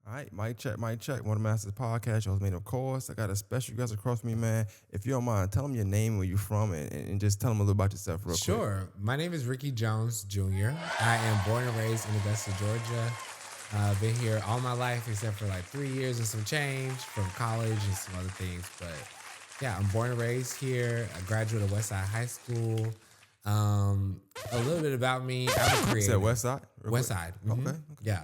All right, mic check, mic check. One of the Masters podcast. Y'all's made of course. I got a special guest across from me, man. If you don't mind, tell them your name, where you from, and just tell them a little about yourself real quick. Sure. My name is Rickey Jones Jr. I am born and raised in Augusta, Georgia. Been here all my life except for like 3 years and some change from college and some other things. But yeah, I'm born and raised here. I graduated Westside High School. A little bit about me. I'm a creator. You said Westside? Westside. Mm-hmm. Okay. Yeah.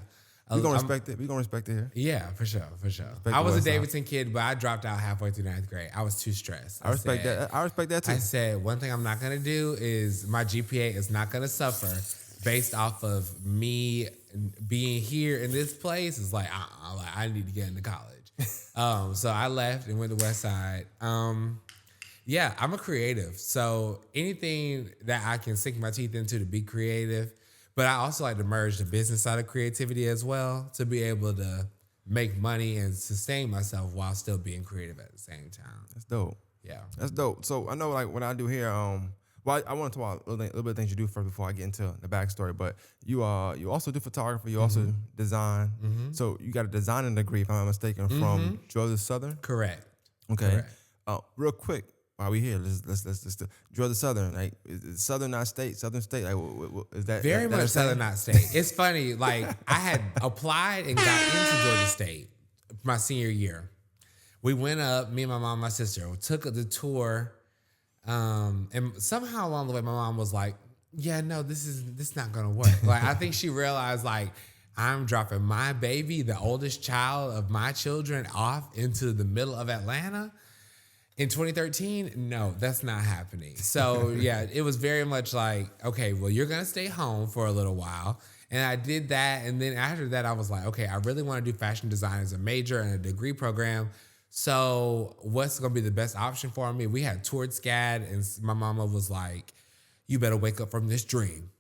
We're going to respect it. We're going to respect it here. Yeah, for sure. Respect I was a Westside. Davidson kid, but I dropped out halfway through ninth grade. I was too stressed. I respect that. I respect that too. I said, one thing I'm not going to do is my GPA is not going to suffer based off of me being here in this place. It's like, I need to get into college. So I left and went to Westside. Yeah, I'm a creative. So anything that I can sink my teeth into to be creative, but I also like to merge the business side of creativity as well to be able to make money and sustain myself while still being creative at the same time. That's dope. Yeah. That's dope. So I know, like, what I do here, well, I want to talk about a little bit of things you do first before I get into the backstory. But you also do photography. You also design. Mm-hmm. So you got a designing degree, if I'm not mistaken, from Georgia Southern. Correct. Okay. Correct. Real quick, while we here, let's do Georgia Southern. Like, is Southern not state? Southern state? Like, is that very much Southern not state? It's funny. Like, I had applied and got into Georgia State my senior year. We went up. Me and my mom, and my sister took the tour. And somehow along the way, my mom was like, "Yeah, no, this is not gonna work." Like, I think she realized, like, I'm dropping my baby, the oldest child of my children, off into the middle of Atlanta in 2013. No, that's not happening. So yeah, it was very much like, okay, well, you're gonna stay home for a little while. And I did that, and then after that, I was like, okay, I really want to do fashion design as a major and a degree program. So what's going to be the best option for me? We had toured SCAD, and my mama was like, you better wake up from this dream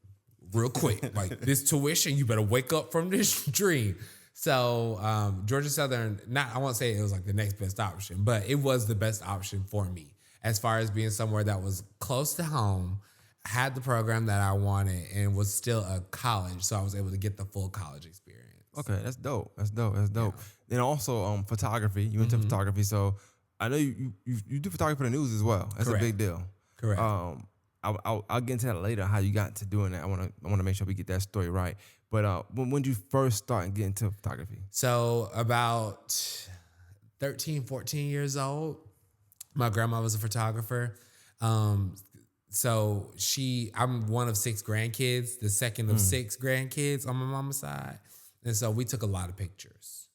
real quick. Like, this tuition, you better wake up from this dream. So Georgia Southern, I won't say it was like the next best option, but it was the best option for me as far as being somewhere that was close to home, had the program that I wanted, and was still a college. So I was able to get the full college experience. Okay, that's dope. Yeah. Then also photography. You into photography, so I know you do photography for the news as well. That's Correct. a big deal. Correct. I'll get into that later. How you got into doing that? I want to make sure we get that story right. But when did you first start and get into photography? So about 13, 14 years old, my grandma was a photographer. So I'm one of 6 grandkids, the second of 6 grandkids on my mama's side. And so we took a lot of pictures.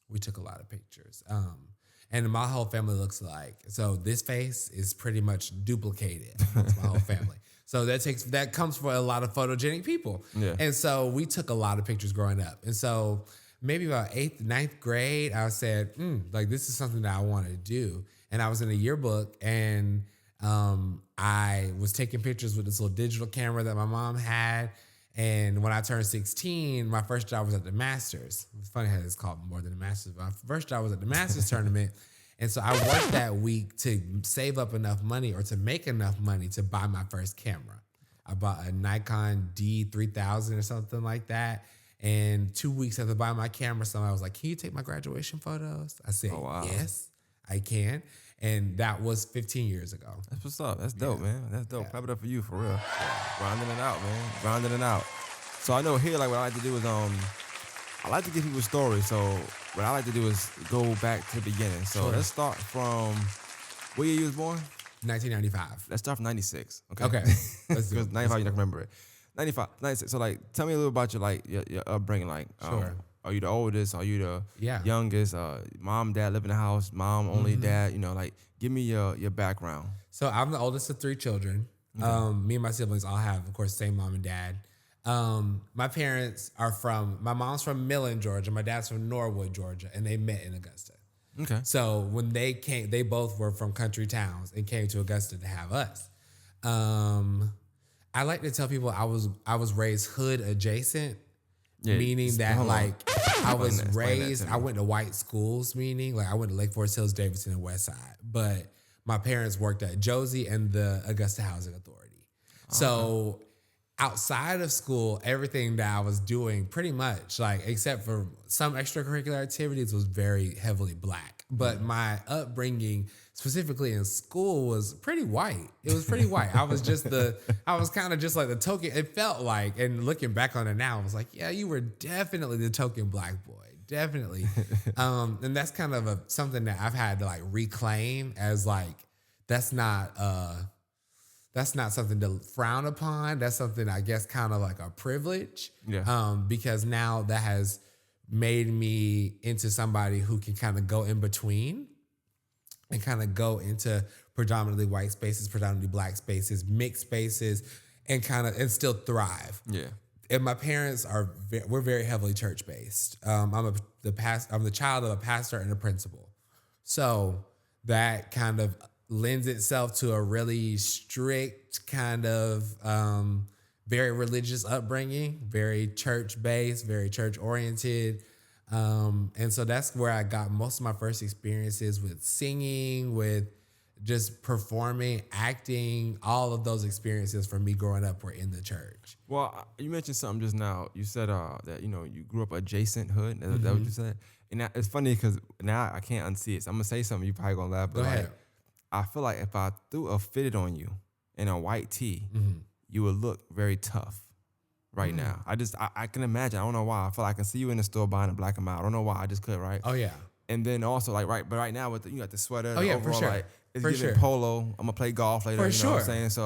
And my whole family looks alike. So this face is pretty much duplicated amongst my whole family. So that comes for a lot of photogenic people. Yeah. And so we took a lot of pictures growing up. And so maybe about 8th, 9th grade, I said, like, this is something that I want to do. And I was in a yearbook, and I was taking pictures with this little digital camera that my mom had. And when I turned 16, my first job was at the Masters. It's funny how it's called more than the Masters. But my first job was at the Masters tournament. And so I worked that week to save up enough money or to make enough money to buy my first camera. I bought a Nikon D3000 or something like that. And 2 weeks after buying my camera, somebody was like, "Can you take my graduation photos?" I said, wow. "Yes, I can." And that was 15 years ago. That's what's up. That's dope, man. That's dope. Yeah. Clap it up for you, for real. Grinding it out, man. Grinding it out. So I know here, like, what I like to do is, I like to give people stories. So what I like to do is go back to the beginning. So Let's start from, what year you was born? 1995. Let's start from 96. Okay. Okay. Because 95, you don't remember it. 95, 96. So, like, tell me a little about your upbringing. Like, Sure. Are you the oldest? Are you the Yeah. youngest? Mom, dad live in the house. Mom, only dad. You know, like, give me your background. So I'm the oldest of 3 children. Me and my siblings all have, of course, same mom and dad. My parents are my mom's from Millen, Georgia. My dad's from Norwood, Georgia, and they met in Augusta. Okay. So when they came, they both were from country towns and came to Augusta to have us. I like to tell people I was raised hood adjacent. Yeah, meaning that, like, I was raised, I went to white schools, meaning, like, I went to Lake Forest Hills, Davidson, and Westside. But my parents worked at Josie and the Augusta Housing Authority. So outside of school, everything that I was doing pretty much, like, except for some extracurricular activities, was very heavily Black. But my upbringing, specifically in school, was pretty white. It was pretty white. I was kind of just like the token, it felt like, and looking back on it now, I was like, yeah, you were definitely the token Black boy. Definitely. And that's kind of something that I've had to like reclaim as like, that's not something to frown upon. That's something, I guess, kind of like a privilege. Yeah. Because now that has made me into somebody who can kind of go in between and kind of go into predominantly white spaces, predominantly Black spaces, mixed spaces, and still thrive. Yeah. And my parents we're very heavily church based. I'm the child of a pastor and a principal. So that kind of lends itself to a really strict kind of very religious upbringing, very church based, very church oriented. And so that's where I got most of my first experiences with singing, with just performing, acting. All of those experiences for me growing up were in the church. Well, you mentioned something just now. You said that, you grew up adjacent hood. Is that what you said? And it's funny because now I can't unsee it. So I'm going to say something. You probably going to laugh. But Go ahead. I feel like if I threw a fitted on you in a white tee, you would look very tough right now. I can imagine. I don't know why. I feel like I can see you in the store buying a black and mild. I don't know why. I just could, right? Oh, yeah. And then also, like, but right now, you got the sweater. Oh, yeah, overall, for sure. Like, it's For giving sure. polo. I'm going to play golf later. For you know what I'm sure. saying? So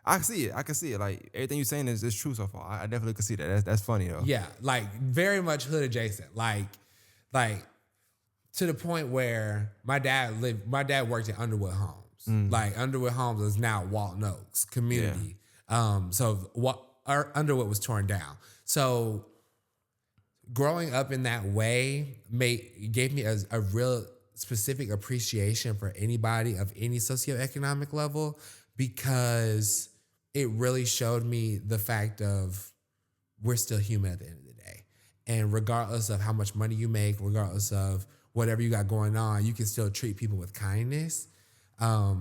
I see it. I can see it. Like, everything you're saying is true so far. I definitely can see that. That's funny, though. Yeah, like very much hood adjacent. Like to the point where my dad worked in Underwood Homes. Like Underwood Homes is now Walton Oaks community. Underwood was torn down. So growing up in that way gave me a real specific appreciation for anybody of any socioeconomic level, because it really showed me the fact of we're still human at the end of the day. And regardless of how much money you make, regardless of whatever you got going on, you can still treat people with kindness. I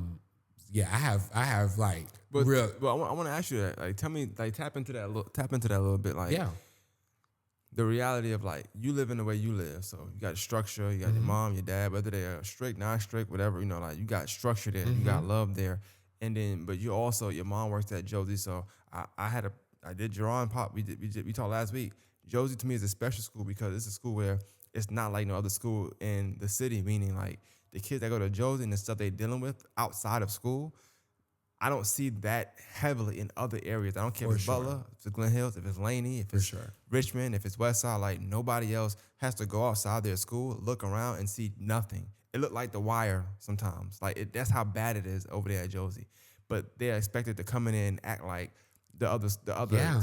have like real. But I want to ask you that. Like, tell me, like, tap into that a little bit. Like, Yeah. the reality of, like, you live in the way you live. So you got structure. You got your mom, your dad, whether they are strict, not strict, whatever. Like, you got structure there. You got love there. And then, but you also, your mom works at Josie. So I did Jerron Pop. We talked last week. Josie to me is a special school because it's a school where it's not like no other school in the city, meaning like the kids that go to Josie and the stuff they're dealing with outside of school, I don't see that heavily in other areas. I don't care if it's Butler, if it's Glen Hills, if it's Laney, if it's Richmond, if it's Westside. Like, nobody else has to go outside their school, look around, and see nothing. It looked like The Wire sometimes. Like, that's how bad it is over there at Josie. But they're expected to come in and act like the other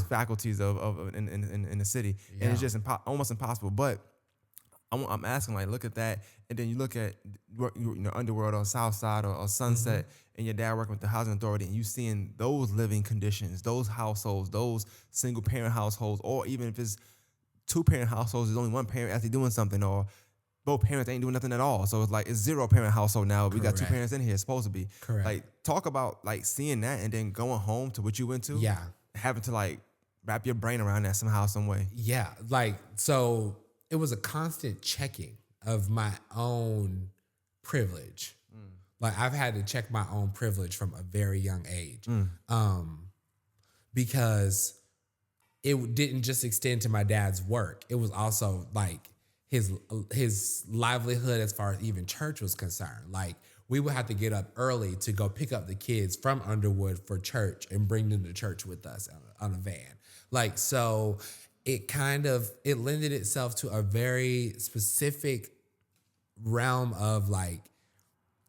faculties in the city, and it's just almost impossible. But I'm asking, like, look at that, and then you look at Underworld or Southside or Sunset, and your dad working with the housing authority, and you seeing those living conditions, those households, those single parent households, or even if it's 2-parent households, there's only one parent actually doing something, or both parents ain't doing nothing at all. So it's like it's 0-parent household now. We got 2 parents in here. It's supposed to be. Correct. Like, talk about like seeing that and then going home to what you went to. Yeah. Having to like wrap your brain around that somehow, some way. Yeah. Like, so it was a constant checking of my own privilege. Like, I've had to check my own privilege from a very young age. Because it didn't just extend to my dad's work. It was also like his livelihood as far as even church was concerned. Like, we would have to get up early to go pick up the kids from Underwood for church and bring them to church with us on a van. Like, so it lended itself to a very specific realm of like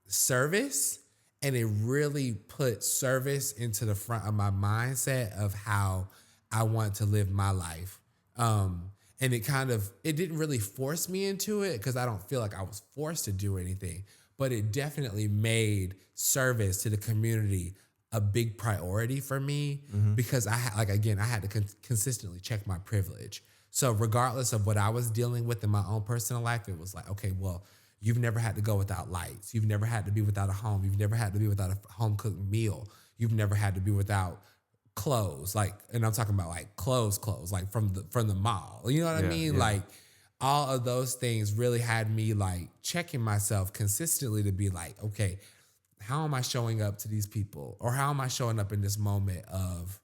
service, and it really put service into the front of my mindset of how I want to live my life. And it didn't really force me into it, because I don't feel like I was forced to do anything, but it definitely made service to the community a big priority for me, because I had to consistently check my privilege. So regardless of what I was dealing with in my own personal life, it was like, okay, well, you've never had to go without lights. You've never had to be without a home. You've never had to be without a home-cooked meal. You've never had to be without clothes, like, and I'm talking about like clothes, like from the mall. You know what I mean? Yeah. Like all of those things really had me like checking myself consistently to be like, okay, how am I showing up to these people, or how am I showing up in this moment of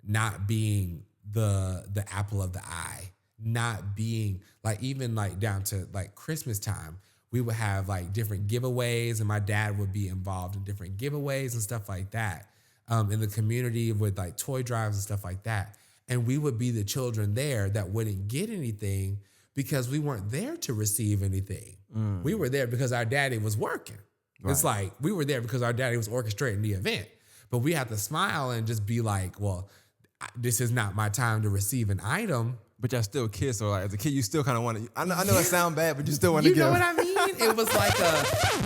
not being the apple of the eye, not being like, even like down to like Christmas time, we would have like different giveaways, and my dad would be involved in different giveaways and stuff like that, in the community with like toy drives and stuff like that. And we would be the children there that wouldn't get anything because we weren't there to receive anything. We were there because our daddy was working. Right. It's like we were there because our daddy was orchestrating the event. But we have to smile and just be like, well, this is not my time to receive an item. But y'all still kids, so like as a kid, you still kind of want to. I know it sounds bad, but you still want to give. You know what I mean? It was like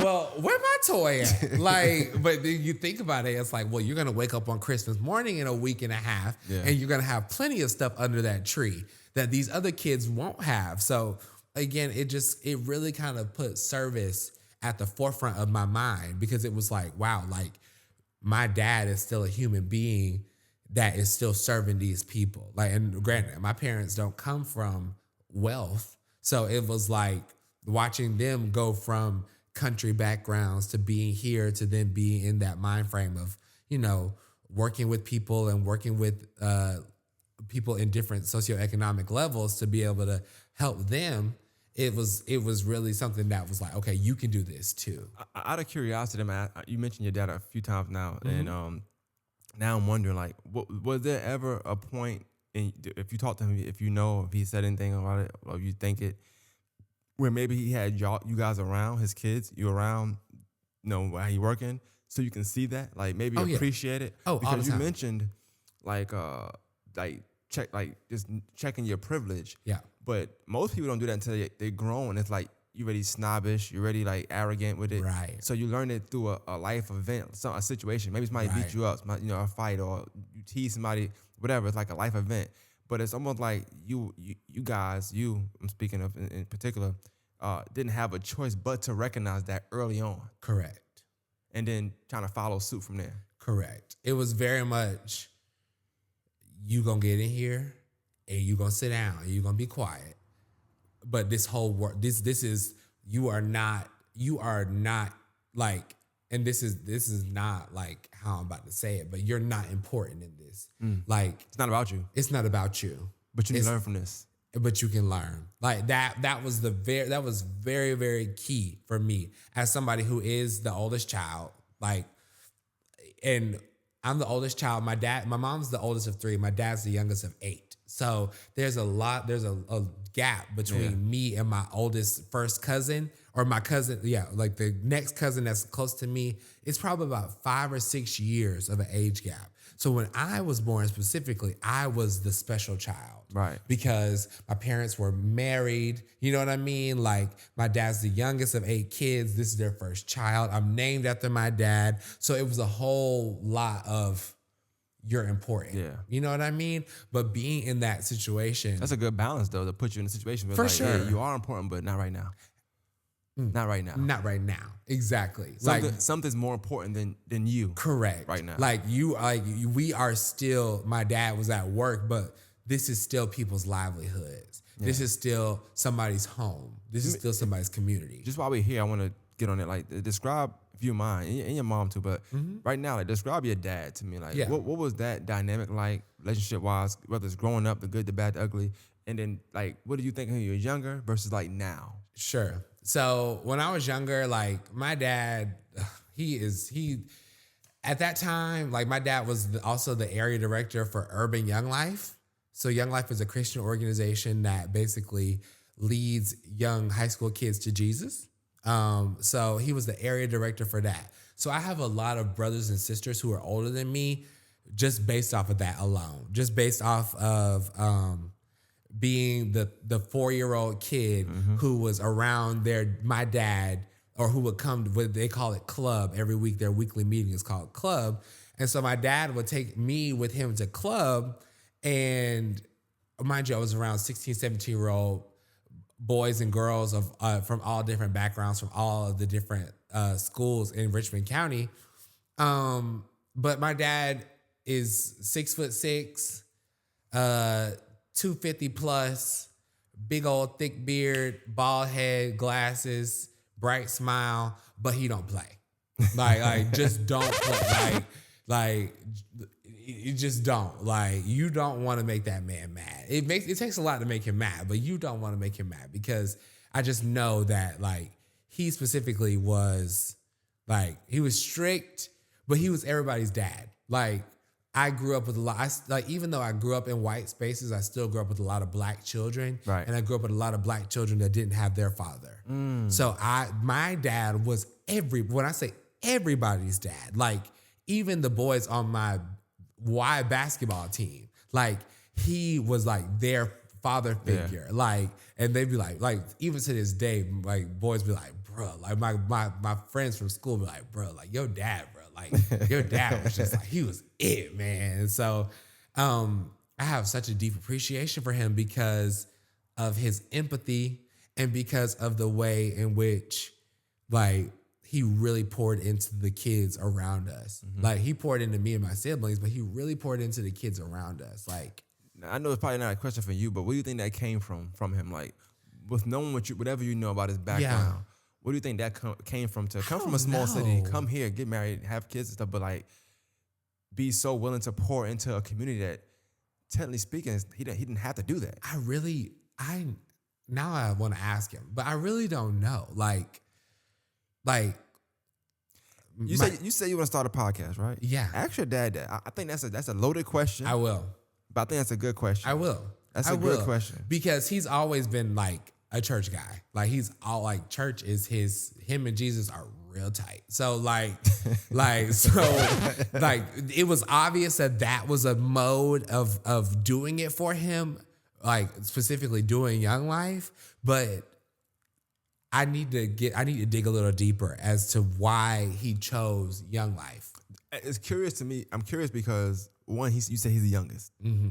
well, where my toy at? Like, but then you think about it, it's like, well, you're gonna wake up on Christmas morning in a week and a half, and you're gonna have plenty of stuff under that tree that these other kids won't have. So again, it really kind of put service at the forefront of my mind, because it was like, wow, like my dad is still a human being that is still serving these people. Like, and granted, my parents don't come from wealth. So it was like watching them go from country backgrounds to being here to then being in that mind frame of, you know, working with people and working with people in different socioeconomic levels to be able to help them. It was really something that was like, okay, you can do this too. Out of curiosity, man, you mentioned your dad a few times now, and now I'm wondering, like, was there ever a point, if you talk to him, if you know, if he said anything about it, or you think it, where maybe he had you guys around, his kids, you around, you know, while he working, so you can see that, like maybe appreciate it. Oh, because all the you time. mentioned like just checking your privilege. Yeah. But most people don't do that until they're grown. It's like you're already snobbish, you're already like arrogant with it. Right. So you learn it through a life event, a situation. Maybe somebody beat you up, a fight, or you tease somebody, whatever. It's like a life event. But it's almost like you guys, I'm speaking of in particular, didn't have a choice but to recognize that early on. Correct. And then trying to follow suit from there. Correct. It was very much, you gonna get in here and you gonna sit down and you gonna be quiet. But this whole work, this is, you are not like, and this is not like how I'm about to say it, but you're not important in this. Like, it's not about you. It's not about you. But you can learn from this. But you can learn. Like that was very, very key for me as somebody who is the oldest child. Like, and I'm the oldest child. My mom's the oldest of 3. My dad's the youngest of 8. So there's a gap between me and my oldest first cousin, or my cousin. Yeah. Like the next cousin that's close to me, it's probably about 5 or 6 years of an age gap. So when I was born specifically, I was the special child. Right. Because my parents were married. You know what I mean? Like, my dad's the youngest of 8 kids. This is their first child. I'm named after my dad. So it was a whole lot of, you're important. Yeah. You know what I mean? But being in that situation. That's a good balance, though, to put you in a situation where, for like, sure, yeah, you are important, but not right now. Not right now. Not right now. Exactly. Something's more important than you. Correct. Right now. We are still, my dad was at work, but this is still people's livelihoods. Yeah. This is still somebody's home. This is still somebody's community. Just while we're here, I want to get on it. Like, describe, if you mind, and your mom too, but right now, like, describe your dad to me. Like, what was that dynamic like, relationship-wise, whether it's growing up, the good, the bad, the ugly, and then, like, what do you think when you were younger versus, like, now? Sure. So when I was younger, like, my dad, at that time, like, my dad was also the area director for Urban Young Life. So Young Life is a Christian organization that basically leads young high school kids to Jesus. So he was the area director for that. So I have a lot of brothers and sisters who are older than me, just based off of that alone, just based off of, being the 4-year-old kid who was around my dad, or who would come to, they call it club every week. Their weekly meeting is called club. And so my dad would take me with him to club, and mind you, I was around 16, 17-year-old boys and girls from all different backgrounds, from all of the different schools in Richmond County. But my dad, is 6'6", 250 plus, big old thick beard, bald head, glasses, bright smile, but he don't play. Like just don't play. Like you just don't. Like you don't want to make that man mad. It takes a lot to make him mad, but you don't want to make him mad because I just know that like he specifically was like he was strict, but he was everybody's dad. Like I grew up with a lot. Even though I grew up in white spaces, I still grew up with a lot of black children, right. And I grew up with a lot of black children that didn't have their father. So my dad was when I say everybody's dad, like even the boys on my Y basketball team, like he was like their father figure, like, and they'd be like even to this day, like boys be like, bro, like my friends from school be like, bro, like your dad, bro, like your dad was just like he was it, man. And so, I have such a deep appreciation for him because of his empathy and because of the way in which, like, he really poured into the kids around us. Mm-hmm. Like he poured into me and my siblings, but he really poured into the kids around us. Like, I know it's probably not a question for you, but where do you think that came from him? Like, with knowing whatever you know about his background, where do you think that came from? To come from a small city, come here, get married, have kids and stuff, but like be so willing to pour into a community that, technically speaking, he didn't have to do that. Now I want to ask him, but I really don't know. Like you say you want to start a podcast, right? Yeah. Ask your dad that. I think that's a loaded question. I will. But I think that's a good question. I will. That's a good question. Because he's always been like a church guy. Like he's all like church is him and Jesus are real tight. So like it was obvious that was a mode of doing it for him, like specifically doing Young Life, but I need to dig a little deeper as to why he chose Young Life. It's curious to me. I'm curious because one, you say he's the youngest. Mm-hmm.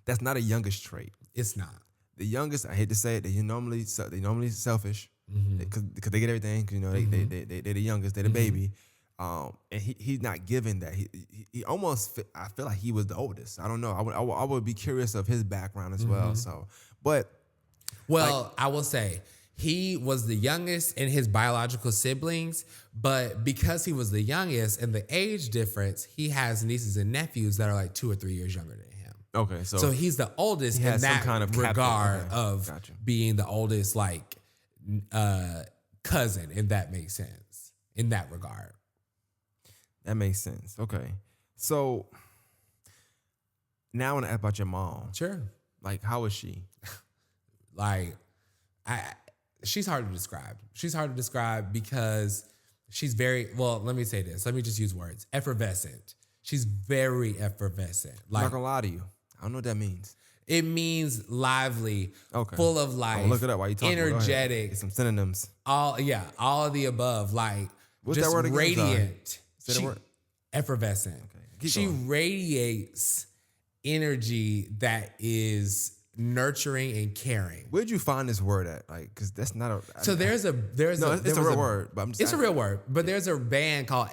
That's not a youngest trait. It's not. The youngest, I hate to say it, they normally selfish because they get everything. You know, they're the youngest, they're the baby, and he's not given that. He almost, I feel like he was the oldest. I don't know. I would be curious of his background as well. So, but I will say. He was the youngest in his biological siblings, but because he was the youngest and the age difference, he has nieces and nephews that are like 2 or 3 years younger than him. Okay, so he's the oldest in that kind of regard of being the oldest, like cousin, if that makes sense. In that regard, that makes sense. Okay, so now I want to ask about your mom. Sure. Like, how is she? She's hard to describe. She's hard to describe because she's let me say this. Let me just use words. Effervescent. She's very effervescent. I'm not gonna lie to you. I don't know what that means. It means lively, full of life. Look it up while you talking. Energetic. Some synonyms. All of the above. Like, what's just that word again? Radiant. Say the word. Effervescent. Okay. She radiates energy that is nurturing and caring. Where'd you find this word at? Like, because that's not a. So it's a real word, but I'm just. It's a real word, but there's a band called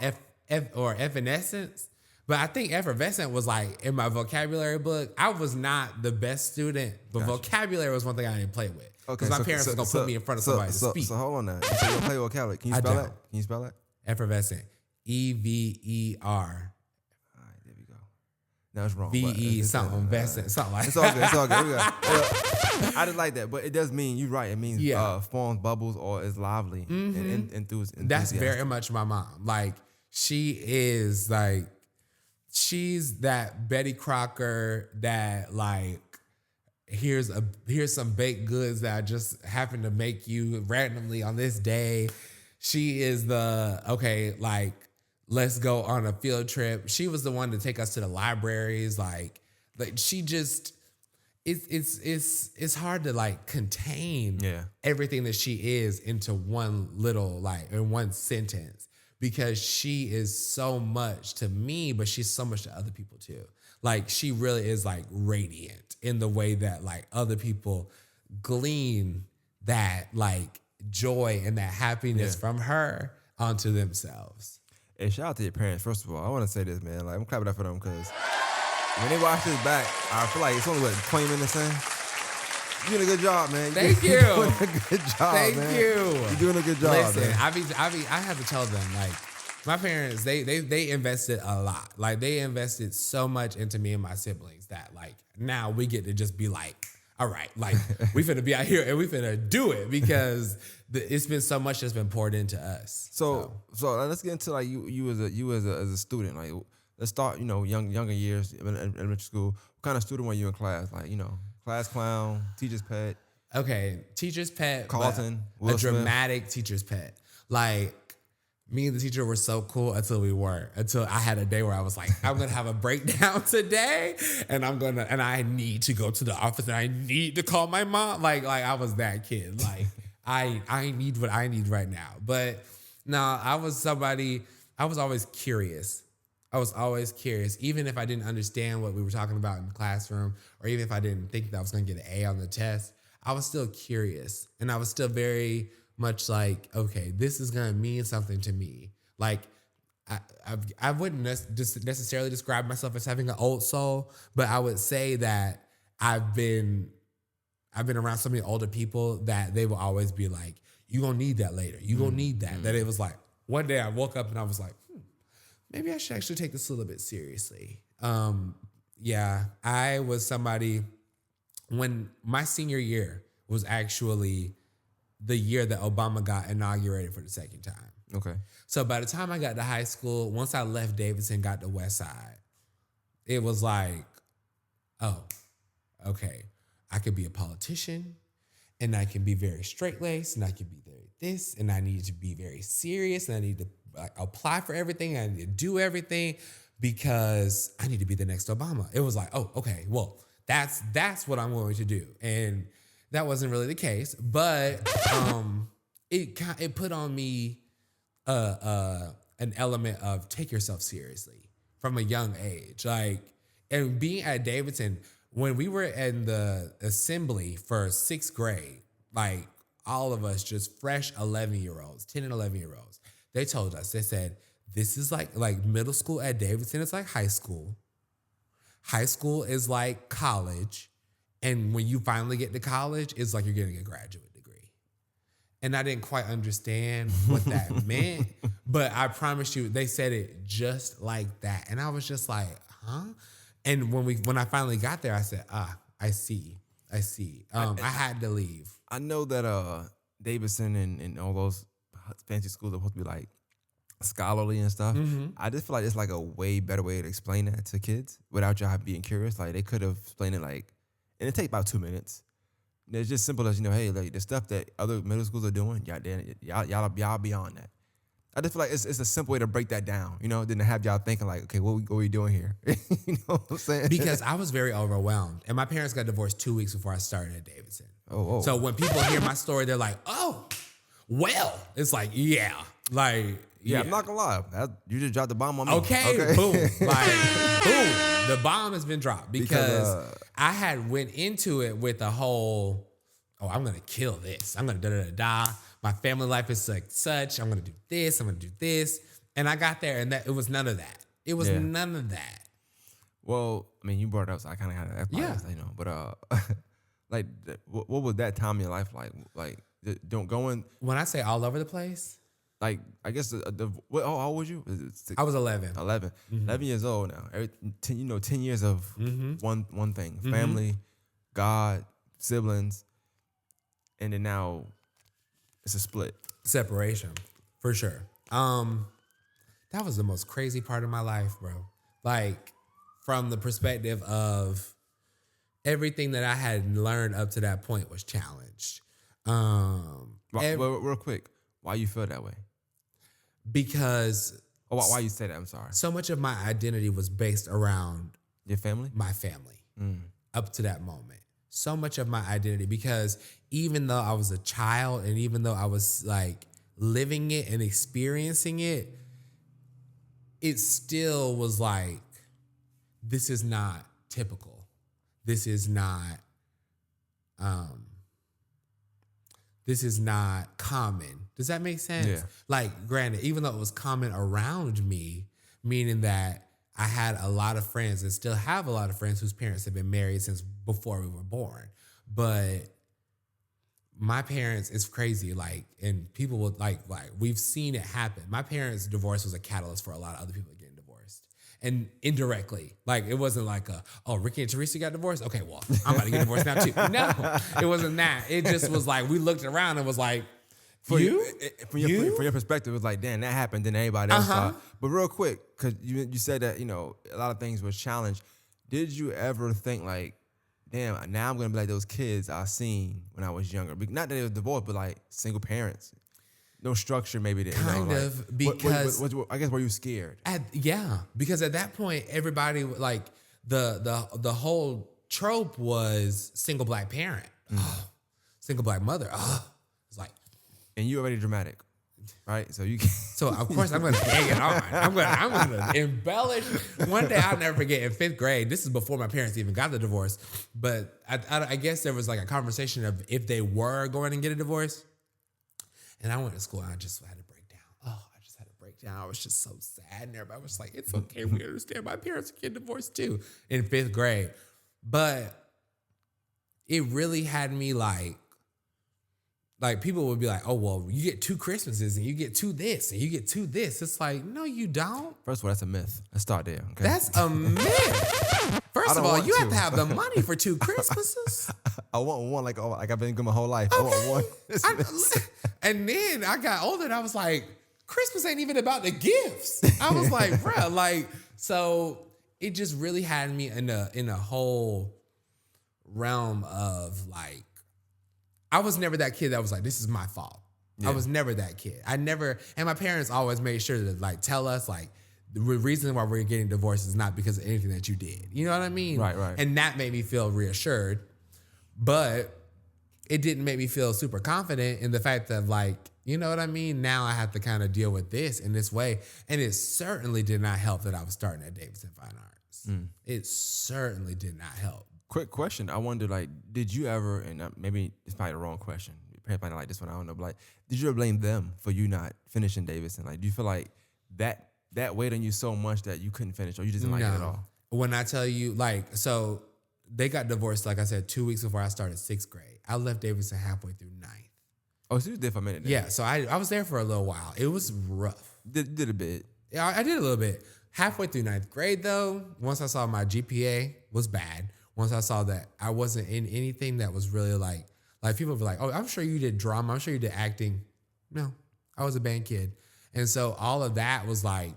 Evanescence. But I think effervescent was like in my vocabulary book. I was not the best student, but vocabulary was one thing I didn't play with. Okay, because my parents was gonna put me in front of somebody to speak. So hold on now. So you don't play vocabulary. Can you spell that? Can you spell that? Effervescent. EVER. No, it's wrong. VE something, something like that. It's all good. It's all good. I just like that, but it does mean, you're right. It means forms, bubbles, or is lively and enthusiastic. That's very much my mom. Like, she's that Betty Crocker that like, here's some baked goods that I just happen to make you randomly on this day. She is let's go on a field trip. She was the one to take us to the libraries. Like she just, it's hard to like contain everything that she is into one little, like in one sentence, because she is so much to me, but she's so much to other people too. Like she really is like radiant in the way that like other people glean that like joy and that happiness from her onto themselves. Hey, shout out to your parents. First of all, I want to say this, man. Like, I'm clapping up for them because when they watch this back, I feel like it's only 20 minutes in. You're doing a good job, man. Thank you. You're doing a good job, Thank man. you. You're doing a good job, Listen, man. I have to tell them, like, my parents, they invested a lot. Like, they invested so much into me and my siblings that, like, now we get to just be like, all right, like, we finna be out here and we finna do it because it's been so much that's been poured into us. So let's get into like you as a student. Like, let's start, younger years in elementary school. What kind of student were you in class? Like, class clown, teacher's pet. Okay, teacher's pet. Carlton, a Will Smith. dramatic teacher's pet. Like, me and the teacher were so cool until we weren't. Until I had a day where I was like, I'm gonna have a breakdown today, and I need to go to the office, and I need to call my mom. Like I was that kid. Like I need what I need right now. But no, I was always curious. Even if I didn't understand what we were talking about in the classroom, or even if I didn't think that I was gonna get an A on the test, I was still curious, and I was still very much like, okay, this is gonna mean something to me. Like, I wouldn't necessarily describe myself as having an old soul, but I would say that I've been around so many older people that they will always be like, you gonna need that later. You gonna need that. That it was like, one day I woke up and I was like, maybe I should actually take this a little bit seriously. Yeah, I was somebody, when my senior year was actually the year that Obama got inaugurated for the second time. Okay. So by the time I got to high school, once I left Davidson, got to Westside, it was like, oh, okay, I could be a politician, and I can be very straight-laced, and I can be very this, and I need to be very serious, and I need to apply for everything, I need to do everything, because I need to be the next Obama. It was like, oh, okay, well, that's what I'm going to do. And that wasn't really the case, but it put on me an element of take yourself seriously from a young age. Like, and being at Davidson, when we were in the assembly for 6th grade, like all of us just fresh 11-year-olds, 10 and 11-year-olds, they told us, they said, this is like middle school at Davidson, it's like high school. High school is like college. And when you finally get to college, it's like you're getting a graduate degree. And I didn't quite understand what that meant, but I promise you, they said it just like that. And I was just like, huh? And when I finally got there, I said, I see. I had to leave. I know that Davidson and all those fancy schools are supposed to be like scholarly and stuff. Mm-hmm. I just feel like it's like a way better way to explain that to kids without y'all being curious. Like, they could have explained it like, and it takes about 2 minutes. It's just simple as, hey, like the stuff that other middle schools are doing, y'all beyond that. I just feel like it's a simple way to break that down, than to have y'all thinking like, okay, what are we doing here? You know what I'm saying? Because I was very overwhelmed, and my parents got divorced 2 weeks before I started at Davidson. Oh. So when people hear my story, they're like, oh, well, it's like, yeah. Like, yeah, I'm not gonna lie. You just dropped the bomb on me. Okay. Boom. Like, boom. The bomb has been dropped because I had went into it with a whole, I'm going to kill this. I'm going to da-da-da-da. My family life is like such. I'm going to do this. I'm going to do this. And I got there and it was none of that. It was none of that. Well, I mean, you brought it up, so I kind of had to ask, but like, what was that time in your life like? Like, don't go in. When I say all over the place, like, I guess how old was you? I was 11. 11. Mm-hmm. 11 years old now. 10 years of one thing. Family, God, siblings, and then now it's a split. Separation, for sure. That was the most crazy part of my life, bro. Like, from the perspective of everything that I had learned up to that point was challenged. Real quick, why you feel that way? Because why you say that? I'm sorry. So much of my identity was based around your family, my family, up to that moment. So much of my identity, because even though I was a child and even though I was like living it and experiencing it, it still was like, this is not typical. This is not common. Does that make sense? Yeah. Like, granted, even though it was common around me, meaning that I had a lot of friends and still have a lot of friends whose parents have been married since before we were born. But my parents, it's crazy. Like, and people would like we've seen it happen. My parents' divorce was a catalyst for a lot of other people getting divorced. And indirectly, like it wasn't like Ricky and Teresa got divorced. Okay, well, I'm about to get divorced now too. No, it wasn't that. It just was like, we looked around and was like, from your perspective, it was like, damn, that happened, then everybody else saw it. But real quick, because you said that, a lot of things was challenged. Did you ever think like, damn, now I'm going to be like those kids I seen when I was younger? Not that they were divorced, but like single parents. No structure maybe. Because... I guess were you scared? Because at that point, everybody, like, the whole trope was single black parent. Single black mother. It's like... And you already dramatic, right? So of course I'm going to egg it on. I'm going to embellish. One day I'll never forget, in 5th grade, this is before my parents even got the divorce, but I guess there was like a conversation of if they were going to get a divorce. And I went to school and I just had to break down. I just had to break down. I was just so sad. And everybody was like, it's okay. We understand. My parents are getting divorced too in 5th grade. But it really had me like people would be like, oh, well, you get 2 Christmases and you get 2 this and you get 2 this. It's like, no, you don't. First of all, that's a myth. Let's start there. Okay? That's a myth. First of all, you have to have the money for 2 Christmases. I want one like I've been good my whole life. Okay. I want one. And then I got older and I was like, Christmas ain't even about the gifts. I was like, bruh, like, so it just really had me in a whole realm of like, I was never that kid that was like, this is my fault. Yeah. I was never that kid. And my parents always made sure to like tell us like, the reason why we're getting divorced is not because of anything that you did. You know what I mean? Right. And that made me feel reassured. But it didn't make me feel super confident in the fact that, like, you know what I mean? Now I have to kind of deal with this in this way. And it certainly did not help that I was starting at Davidson Fine Arts. It certainly did not help. Quick question. I wonder, like, did you ever, and maybe it's probably the wrong question. You probably not like this one. I don't know. But, like, did you ever blame them for you not finishing Davidson? Like, do you feel like that weighed on you so much that you couldn't finish or you just didn't like it at all? When I tell you, like, so they got divorced, like I said, 2 weeks before I started 6th grade. I left Davidson halfway through 9th. Oh, so you was there for a minute then. Yeah, so I was there for a little while. It was rough. Did a bit. Yeah, I did a little bit. Halfway through 9th grade, though, once I saw my GPA was bad, once I saw that I wasn't in anything that was really like people were like, oh, I'm sure you did drama. I'm sure you did acting. No, I was a band kid. And so all of that was like,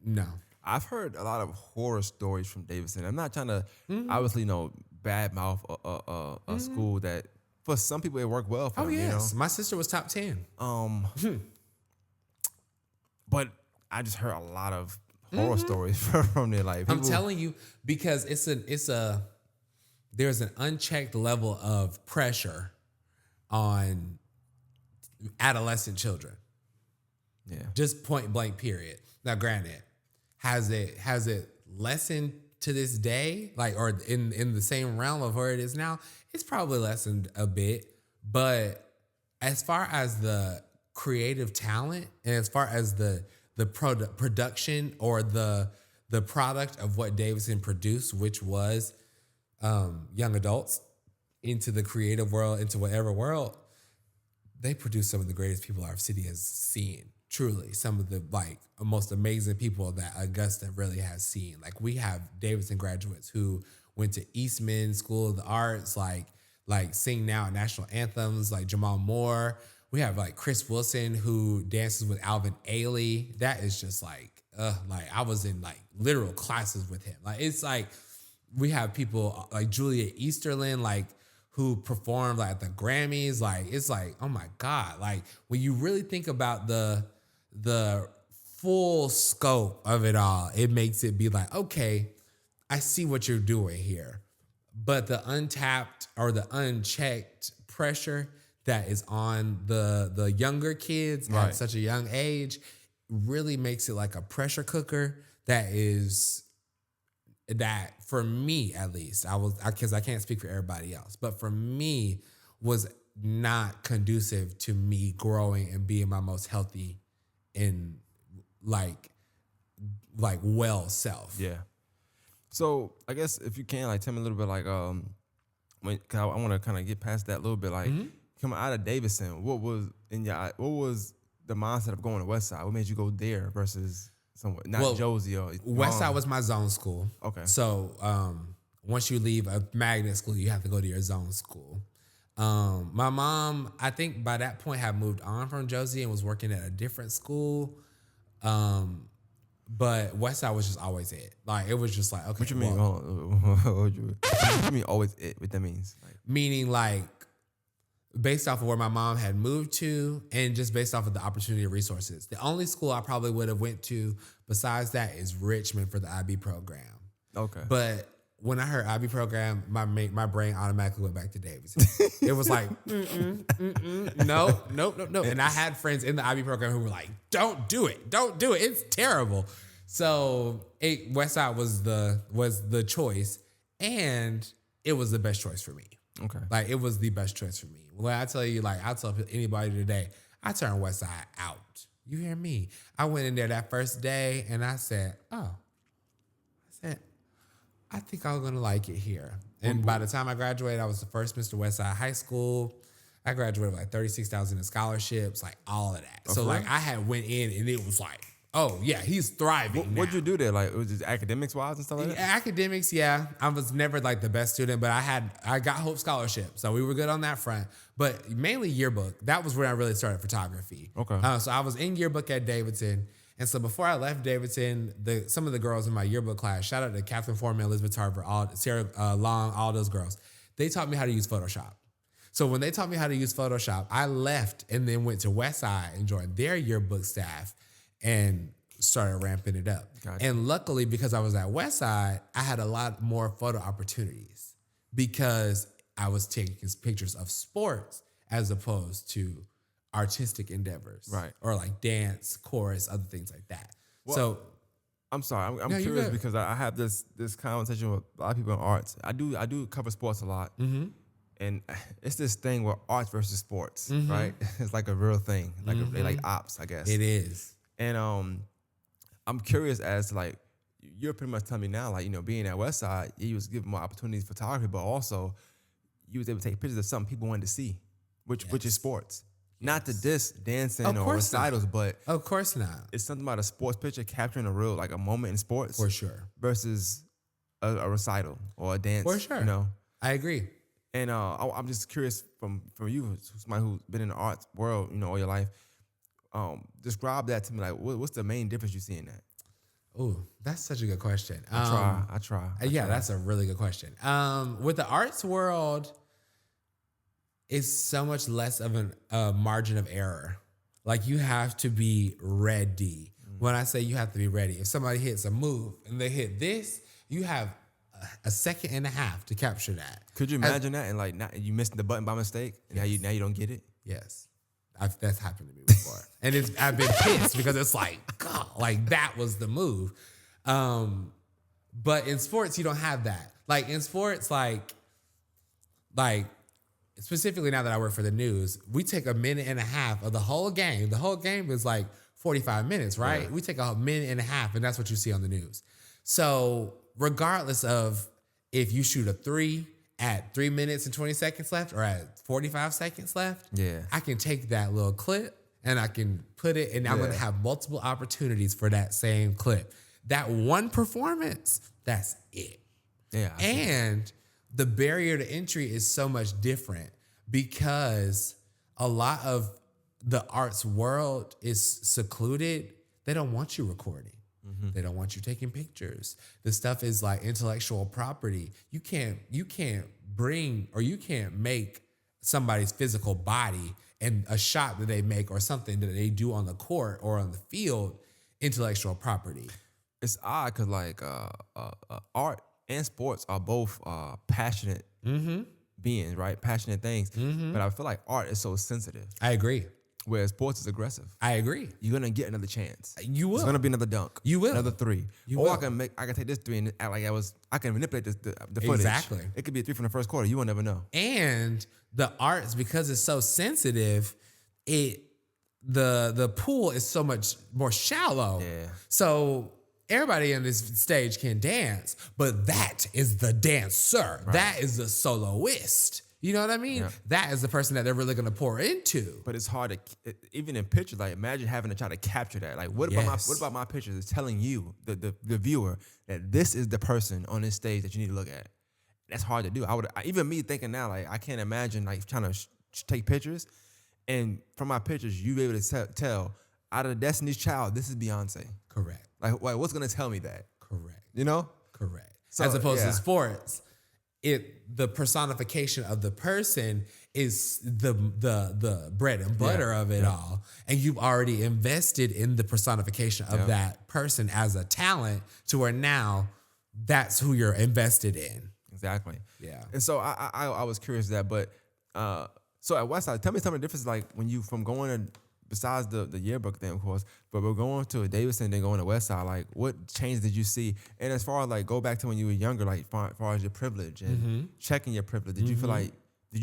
no. I've heard a lot of horror stories from Davidson. I'm not trying to obviously, badmouth a school that for some people it worked well for them. Yes. My sister was top 10. But I just heard a lot of horror stories from there. Like I'm telling you, because there's an unchecked level of pressure on adolescent children. Yeah. Just point blank period. Now, granted, has it lessened to this day? Like, or in the same realm of where it is now? It's probably lessened a bit. But as far as the creative talent and as far as the production or the product of what Davidson produced, which was young adults into the creative world, into whatever world, they produced some of the greatest people our city has seen. Truly, some of the most amazing people that Augusta really has seen. Like we have Davidson graduates who went to Eastman School of the Arts, like sing now at national anthems, like Jamal Moore. We have like Chris Wilson who dances with Alvin Ailey. That is just like I was in like literal classes with him. Like it's like we have people like Julia Easterlin, like who performed like at the Grammys. Like it's like, oh my God. Like when you really think about the full scope of it all, it makes it be like, okay, I see what you're doing here. But the untapped or the unchecked pressure that is on the younger kids at such a young age really makes it like a pressure cooker that for me at least, because I can't speak for everybody else, but for me was not conducive to me growing and being my most healthy in like like well self. Yeah. So I guess if you can, like, tell me a little bit, like, cause I want to kind of get past that a little bit, like, coming out of Davidson, what was the mindset of going to Westside? What made you go there versus somewhere, not Josie or Westside was my zone school. Okay. So once you leave a magnet school, you have to go to your zone school. My mom, I think by that point, had moved on from Josie and was working at a different school. But Westside was just always it. Like, it was just like, okay. What you mean? What you mean always it? What that means? Like, meaning, like, based off of where my mom had moved to and just based off of the opportunity and resources. The only school I probably would have went to besides that is Richmond for the IB program. Okay. But when I heard IB program, my brain automatically went back to Davidson. It was like, no. And I had friends in the IB program who were like, don't do it. It's terrible. So Westside was the choice, and it was the best choice for me. Okay. Like, it was the best choice for me. When I tell you, like, I tell anybody today, I turned Westside out. You hear me? I went in there that first day and I said, I think I'm going to like it here. And by the time I graduated, I was the first Mr. Westside High School. I graduated with like 36,000 in scholarships, like all of that. So like I had went in and it was like, oh yeah, he's thriving. What'd you do there? Like, it was just academics wise and stuff like that? Academics, yeah. I was never like the best student, but I got Hope Scholarship. So we were good on that front. But mainly yearbook. That was where I really started photography. Okay. So I was in yearbook at Davidson. And so before I left Davidson, some of the girls in my yearbook class, shout out to Catherine Foreman, Elizabeth Tarver, Sarah Long, all those girls, they taught me how to use Photoshop. So when they taught me how to use Photoshop, I left and then went to Westside and joined their yearbook staff and started ramping it up. Gotcha. And luckily, because I was at Westside, I had a lot more photo opportunities because I was taking pictures of sports as opposed to artistic endeavors, right? Or like dance, chorus, other things like that. Well, so, I'm sorry, I'm curious because I have this conversation with a lot of people in arts. I do cover sports a lot, and it's this thing where arts versus sports, right? It's like a real thing, like they like ops, I guess. It is, and I'm curious as to, like, you're pretty much telling me now, like, being at Westside, you was given more opportunities for photography, but also you was able to take pictures of something people wanted to see, which is sports. Not to diss dancing or recitals, but of course not. It's something about a sports picture capturing a real, like, a moment in sports, for sure, versus a recital or a dance, for sure. I agree. And I'm just curious from you, somebody who's been in the arts world, all your life. Describe that to me. Like, what's the main difference you see in that? Oh, that's such a good question. I try. That's a really good question. With the arts world, it's so much less of a margin of error. Like, you have to be ready. When I say you have to be ready, if somebody hits a move and they hit this, you have a second and a half to capture that. Could you imagine that? And like, you missed the button by mistake. Yes. Now you don't get it. Yes, that's happened to me before, and I've been pissed because it's like, God, like that was the move. But in sports, you don't have that. Like in sports, like specifically now that I work for the news, we take a minute and a half of the whole game. The whole game is like 45 minutes, right? Yeah. We take a minute and a half, and that's what you see on the news. So regardless of if you shoot a 3 at 3 minutes and 20 seconds left or at 45 seconds left, I can take that little clip and I can put it, and I'm going to have multiple opportunities for that same clip. That one performance, that's it. Yeah. And the barrier to entry is so much different because a lot of the arts world is secluded. They don't want you recording. Mm-hmm. They don't want you taking pictures. The stuff is like intellectual property. You can't bring, or you can't make somebody's physical body and a shot that they make or something that they do on the court or on the field intellectual property. It's odd because like art and sports are both passionate beings, right? Passionate things. Mm-hmm. But I feel like art is so sensitive. I agree. Whereas sports is aggressive. I agree. You're gonna get another chance. You will. It's gonna be another dunk. You will. Another 3. You or will. I can take this 3 and act like I can manipulate the footage. Exactly. It could be a 3 from the first quarter. You will never know. And the arts, because it's so sensitive, the pool is so much more shallow. Yeah. So everybody on this stage can dance, but that is the dancer. Right. That is the soloist. You know what I mean? Yeah. That is the person that they're really going to pour into. But it's hard to, even in pictures, like imagine having to try to capture that. Like what about my pictures is telling you, the viewer, that this is the person on this stage that you need to look at. That's hard to do. Even me thinking now, like I can't imagine like trying to take pictures, and from my pictures, you be able to tell out of Destiny's Child, this is Beyonce. Correct. Like what's going to tell me that? Correct. You know? Correct. So, as opposed to sports, the personification of the person is the bread and butter of it all, and you've already invested in the personification of that person as a talent to where now that's who you're invested in. Exactly. Yeah. And so I was curious of that, but so at Westside, tell me some of the difference, like when you from going to, besides the yearbook thing, of course, but we're going to a Davidson, then going to Westside. Like, what change did you see? And as far as like go back to when you were younger, like as far as your privilege and checking your privilege, did you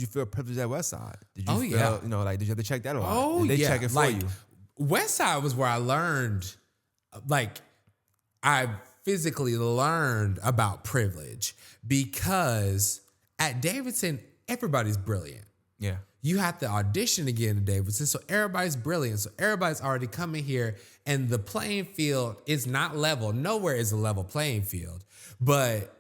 feel privileged at Westside? Did you feel, you know, like did you have to check that a lot? Oh, did they check it for you? Westside was where I learned, like, I physically learned about privilege because at Davidson, everybody's brilliant. Yeah. You have to audition to get into Davidson, so everybody's brilliant. So everybody's already coming here, and the playing field is not level. Nowhere is a level playing field, but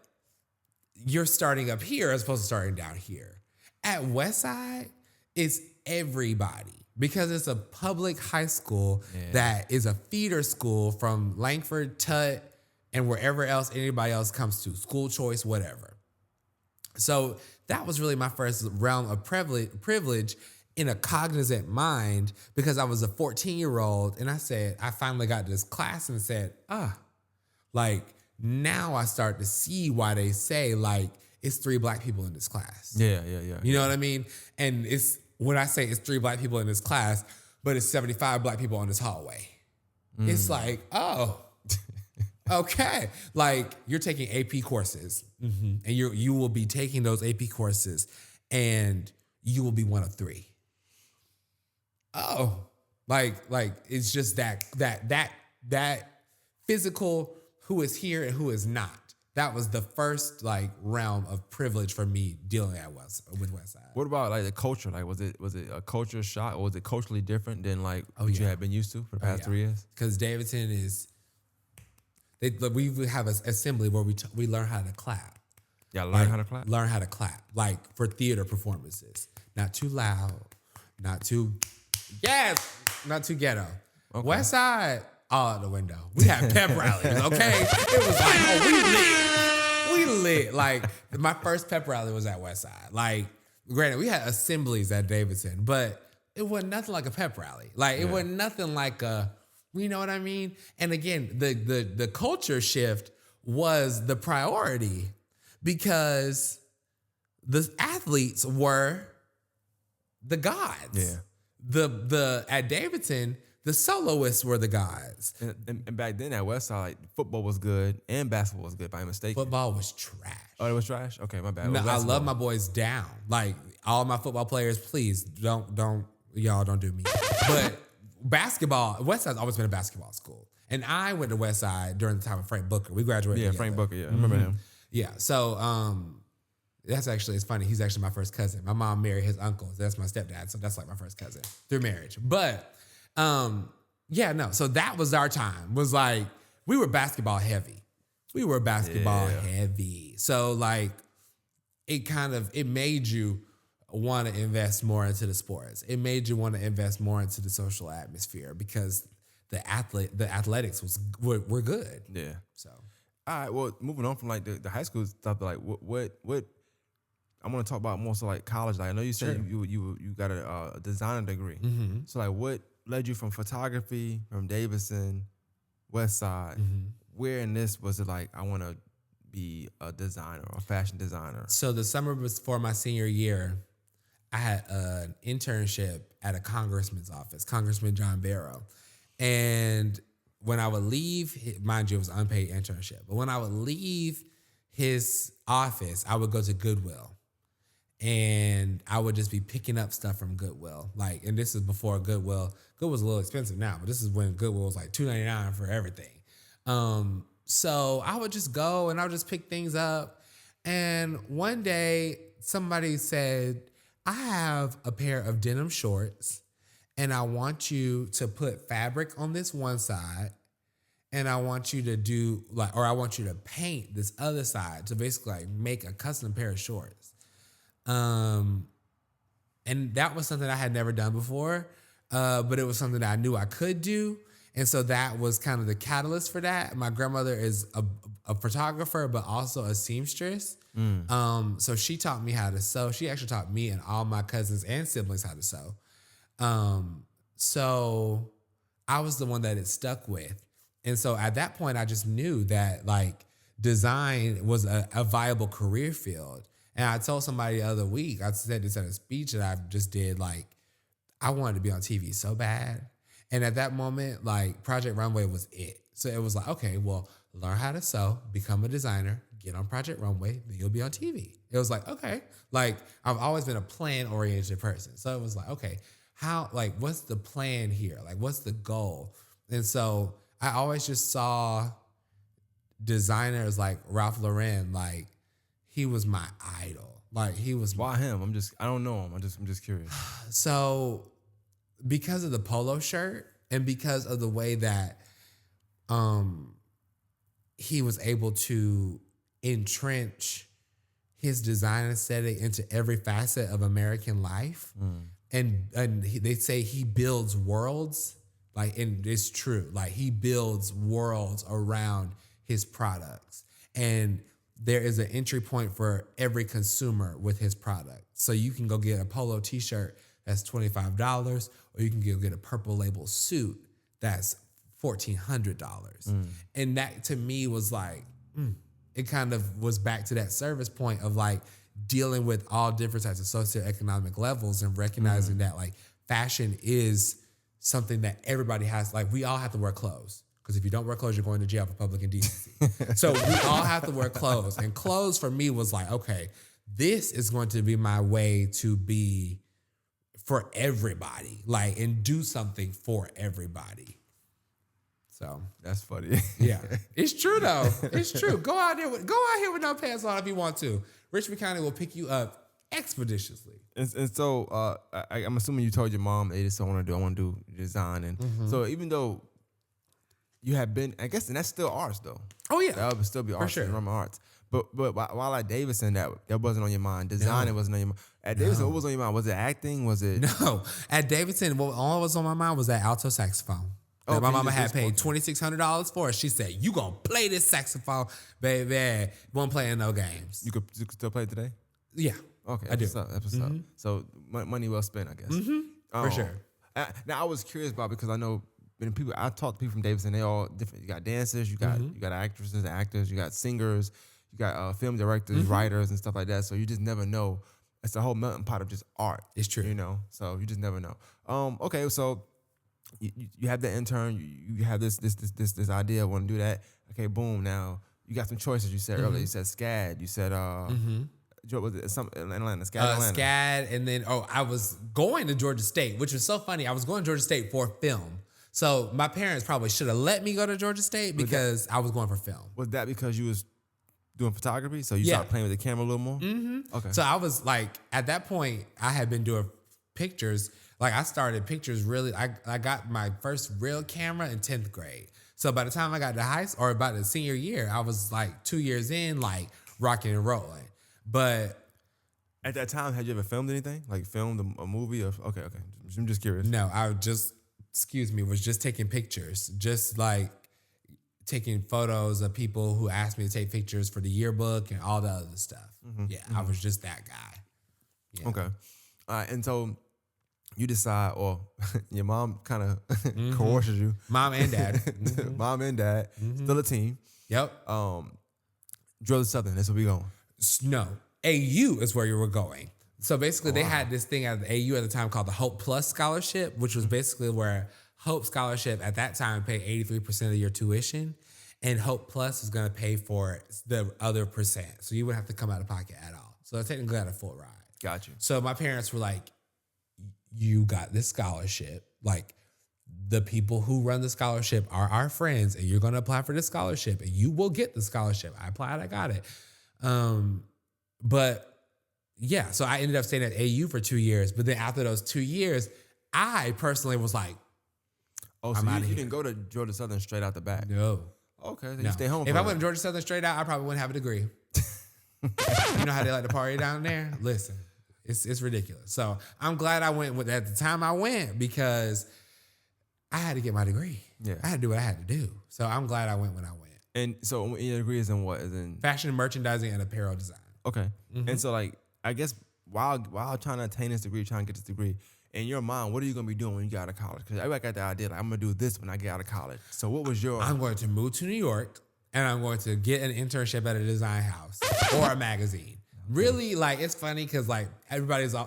you're starting up here as opposed to starting down here. At Westside, it's everybody because it's a public high school that is a feeder school from Langford, Tut, and wherever else anybody else comes to, school choice, whatever. So that was really my first realm of privilege in a cognizant mind because I was a 14-year-old and I finally got to this class and said, like now I start to see why they say like it's 3 black people in this class. Yeah. You know what I mean? And it's when I say it's 3 black people in this class, but it's 75 black people on this hallway. It's like, oh, okay. Like you're taking AP courses and you will be taking those AP courses and you will be one of 3. Oh, like it's just that physical who is here and who is not. That was the first like realm of privilege for me dealing with Westside. What about like the culture? Like was it a culture shock or was it culturally different than like what you had been used to for the past 3 years? Because Davidson is, we have an assembly where we learn how to clap. Yeah, learn how to clap? Learn how to clap, like for theater performances. Not too loud, not too ghetto. Okay. Westside, all out the window. We had pep rallies, okay? It was like, oh, we lit. Like, my first pep rally was at Westside. Like, granted, we had assemblies at Davidson, but it wasn't nothing like a pep rally. Like, it wasn't nothing like a, you know what I mean? And again, the culture shift was the priority because the athletes were the gods. Yeah. At Davidson, the soloists were the gods. And back then at Westside, like, football was good and basketball was good, if I'm mistaken. Football was trash. Oh, it was trash? Okay, my bad. No, I love my boys down. Like, all my football players, please don't do me. But basketball, Westside's always been a basketball school. And I went to Westside during the time of Frank Booker. We graduated together. Frank Booker, I remember him. Yeah, so that's actually, it's funny. He's actually my first cousin. My mom married his uncle. That's my stepdad, so that's like my first cousin through marriage. But so that was our time. Was like, we were basketball heavy. Heavy. So like, it made you want to invest more into the sports. It made you want to invest more into the social atmosphere because the athletics were good. Yeah. So, all right. Well, moving on from like the high school stuff, like what I want to talk about more so like college. Like I know you said you got a designer degree. Mm-hmm. So like what led you from photography from Davidson, Westside? Mm-hmm. Where in this was it like I want to be a designer or a fashion designer? So the summer before my senior year, I had an internship at a congressman's office, Congressman John Barrow. And when I would leave, mind you, it was an unpaid internship, but when I would leave his office, I would go to Goodwill. And I would just be picking up stuff from Goodwill. Like, and this is before Goodwill. Goodwill's a little expensive now, but this is when Goodwill was like $2.99 for everything. So I would just go and I would just pick things up. And one day somebody said, I have a pair of denim shorts and I want you to put fabric on this one side and I want you to do like, or I want you to paint this other side to basically like make a custom pair of shorts. And that was something I had never done before, but it was something that I knew I could do. And so that was kind of the catalyst for that. My grandmother is a photographer, but also a seamstress. So she taught me how to sew. She actually taught me and all my cousins and siblings how to sew. So I was the one that it stuck with. And so at that point, I just knew that like design was a viable career field. And I told somebody the other week, I said this at a speech that I just did, like, I wanted to be on TV so bad. And at that moment, like Project Runway was it. So it was like, okay, well, learn how to sew, become a designer, get on Project Runway, then you'll be on TV. It was like, okay, like I've always been a plan-oriented person. So it was like, okay, how, like, what's the plan here? Like, what's the goal? And so I always just saw designers like Ralph Lauren, like he was my idol. Like he was. Why him? I don't know him. I'm just curious. So because of the polo shirt and because of the way that he was able to entrench his design aesthetic into every facet of American life. And they say he builds worlds. Like, and it's true. Like he builds worlds around his products. And there is an entry point for every consumer with his product. So you can go get a polo t-shirt that's $25, or you can go get a purple label suit that's $1,400. And that to me was like, it kind of was back to that service point of like dealing with all different types of socioeconomic levels and recognizing that like fashion is something that everybody has. Like we all have to wear clothes. Because if you don't wear clothes, you're going to jail for public indecency. So we all have to wear clothes. And clothes for me was like, okay, this is going to be my way to be for everybody. Like, and do something for everybody. So that's funny. Yeah. It's true though. It's true. Go out here with no pants on if you want to. Richmond County will pick you up expeditiously. And so I'm assuming you told your mom, hey, this is what I want to do design. And so even though you have been, I guess, and that's still arts though. Oh yeah, that would still be arts, sure. Roman arts. But while at Davidson, that wasn't on your mind. Designing wasn't on your mind. At Davidson, what was on your mind? Was it acting? Was it? No. At Davidson, what all was on my mind was that alto saxophone. That my mama had paid $2,600 for it. She said, "You gonna play this saxophone, baby? Won't play in no games." You could still play it today? Yeah. Okay, I do. That's what's up. So money well spent, I guess. For sure. Now I was curious about, because I know. I talk to people from Davidson. They all different. You got dancers, you got actresses, actors, you got singers, you got film directors, writers, and stuff like that. So you just never know. It's a whole melting pot of just art. It's true, you know. So you just never know. Okay, so you have the intern. You have this idea. I want to do that. Okay, boom. Now you got some choices. You said earlier. You said SCAD. You said was it some Atlanta? SCAD, Atlanta. SCAD, and then I was going to Georgia State, which was so funny. I was going to Georgia State for film. So my parents probably should have let me go to Georgia State because I was going for film. Was that because you was doing photography? So you started playing with the camera a little more? Okay. So I was like, at that point, I had been doing pictures. Like I started pictures really, I got my first real camera in 10th grade. So by the time I got to high school, or about the senior year, I was like 2 years in, like rocking and rolling. But at that time, had you ever filmed anything? Like filmed a movie? Okay. I'm just curious. No, was just taking pictures, just like taking photos of people who asked me to take pictures for the yearbook and all the other stuff. I was just that guy. Yeah. Okay. And so you decide, or your mom kind of coerces you. Mom and dad. Mom and dad, still a team. Yep. Georgia Southern, that's where we going. No, AU is where you were going. So basically, they had this thing at the AU at the time called the Hope Plus Scholarship, which was basically where Hope Scholarship at that time paid 83% of your tuition, and Hope Plus was going to pay for the other percent. So you wouldn't have to come out of pocket at all. So I technically got a full ride. Got you. So my parents were like, you got this scholarship. Like, the people who run the scholarship are our friends, and you're going to apply for the scholarship, and you will get the scholarship. I applied, I got it. But yeah, so I ended up staying at AU for 2 years. But then after those 2 years, I personally was like, oh, so you didn't go to Georgia Southern straight out the back? No. Okay, so No. you stay home. If I went to Georgia Southern straight out, I probably wouldn't have a degree. You know how they like to party down there? Listen, it's ridiculous. So I'm glad I went at the time I went, because I had to get my degree. Yeah. I had to do what I had to do. So I'm glad I went when I went. And so your degree is in what? Is in Fashion, merchandising, and apparel design. Okay. And so like, I guess while trying to attain this degree, trying to get this degree, in your mind, what are you going to be doing when you get out of college? Because everybody got the idea, like, I'm going to do this when I get out of college. So what was your... I'm going to move to New York, and I'm going to get an internship at a design house or a magazine. Really, like, it's funny because, like,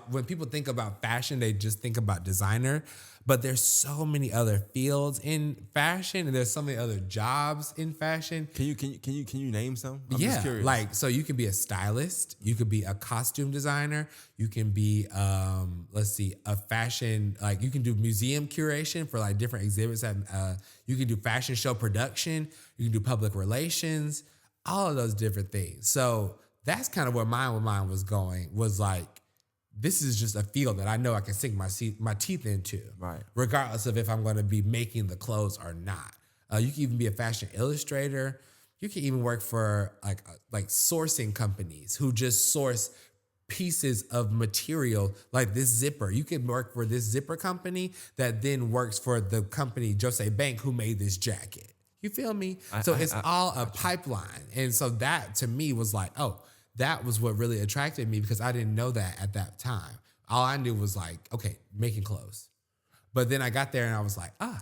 when people think about fashion, they just think about designer. But there's so many other fields in fashion, and there's so many other jobs in fashion. Can you name some? I'm Yeah, just curious. like, so you can be a stylist, you could be a costume designer, you can be a fashion, like, you can do museum curation for like different exhibits. You can do fashion show production, you can do public relations, all of those different things. So that's kind of where mine was going, was like, this is just a field that I know I can sink my teeth into, right? Regardless of if I'm going to be making the clothes or not. You can even be a fashion illustrator. You can even work for like sourcing companies who just source pieces of material, like this zipper. You can work for this zipper company that then works for the company Jose Bank who made this jacket. You feel me? It's all a pipeline. And so that to me was like, oh, that was what really attracted me, because I didn't know that at that time. All I knew was like, okay, making clothes. But then I got there and I was like, I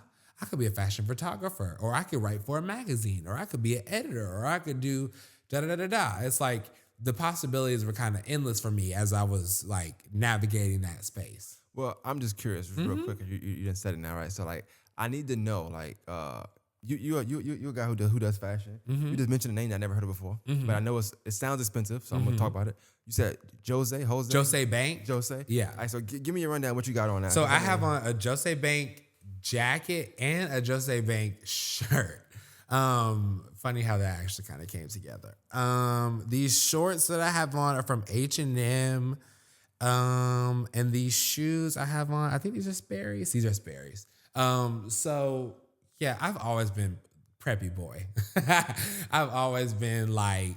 could be a fashion photographer, or I could write for a magazine, or I could be an editor, or I could do da-da-da-da-da. It's like the possibilities were kind of endless for me as I was like navigating that space. Well, I'm just curious, real quick. You didn't said it now, right? So like, I need to know, like, you're a guy who does fashion. You just mentioned a name that I never heard of before, but I know it sounds expensive, so I'm gonna talk about it. You said Jose Bank. Yeah. All right, so give me your rundown. What you got on that? So I have on a Jose Bank jacket and a Jose Bank shirt. Funny how that actually kind of came together. These shorts that I have on are from H&M. And these shoes I have on, I think these are Sperry's. These are Sperry's. So yeah, I've always been preppy boy. I've always been like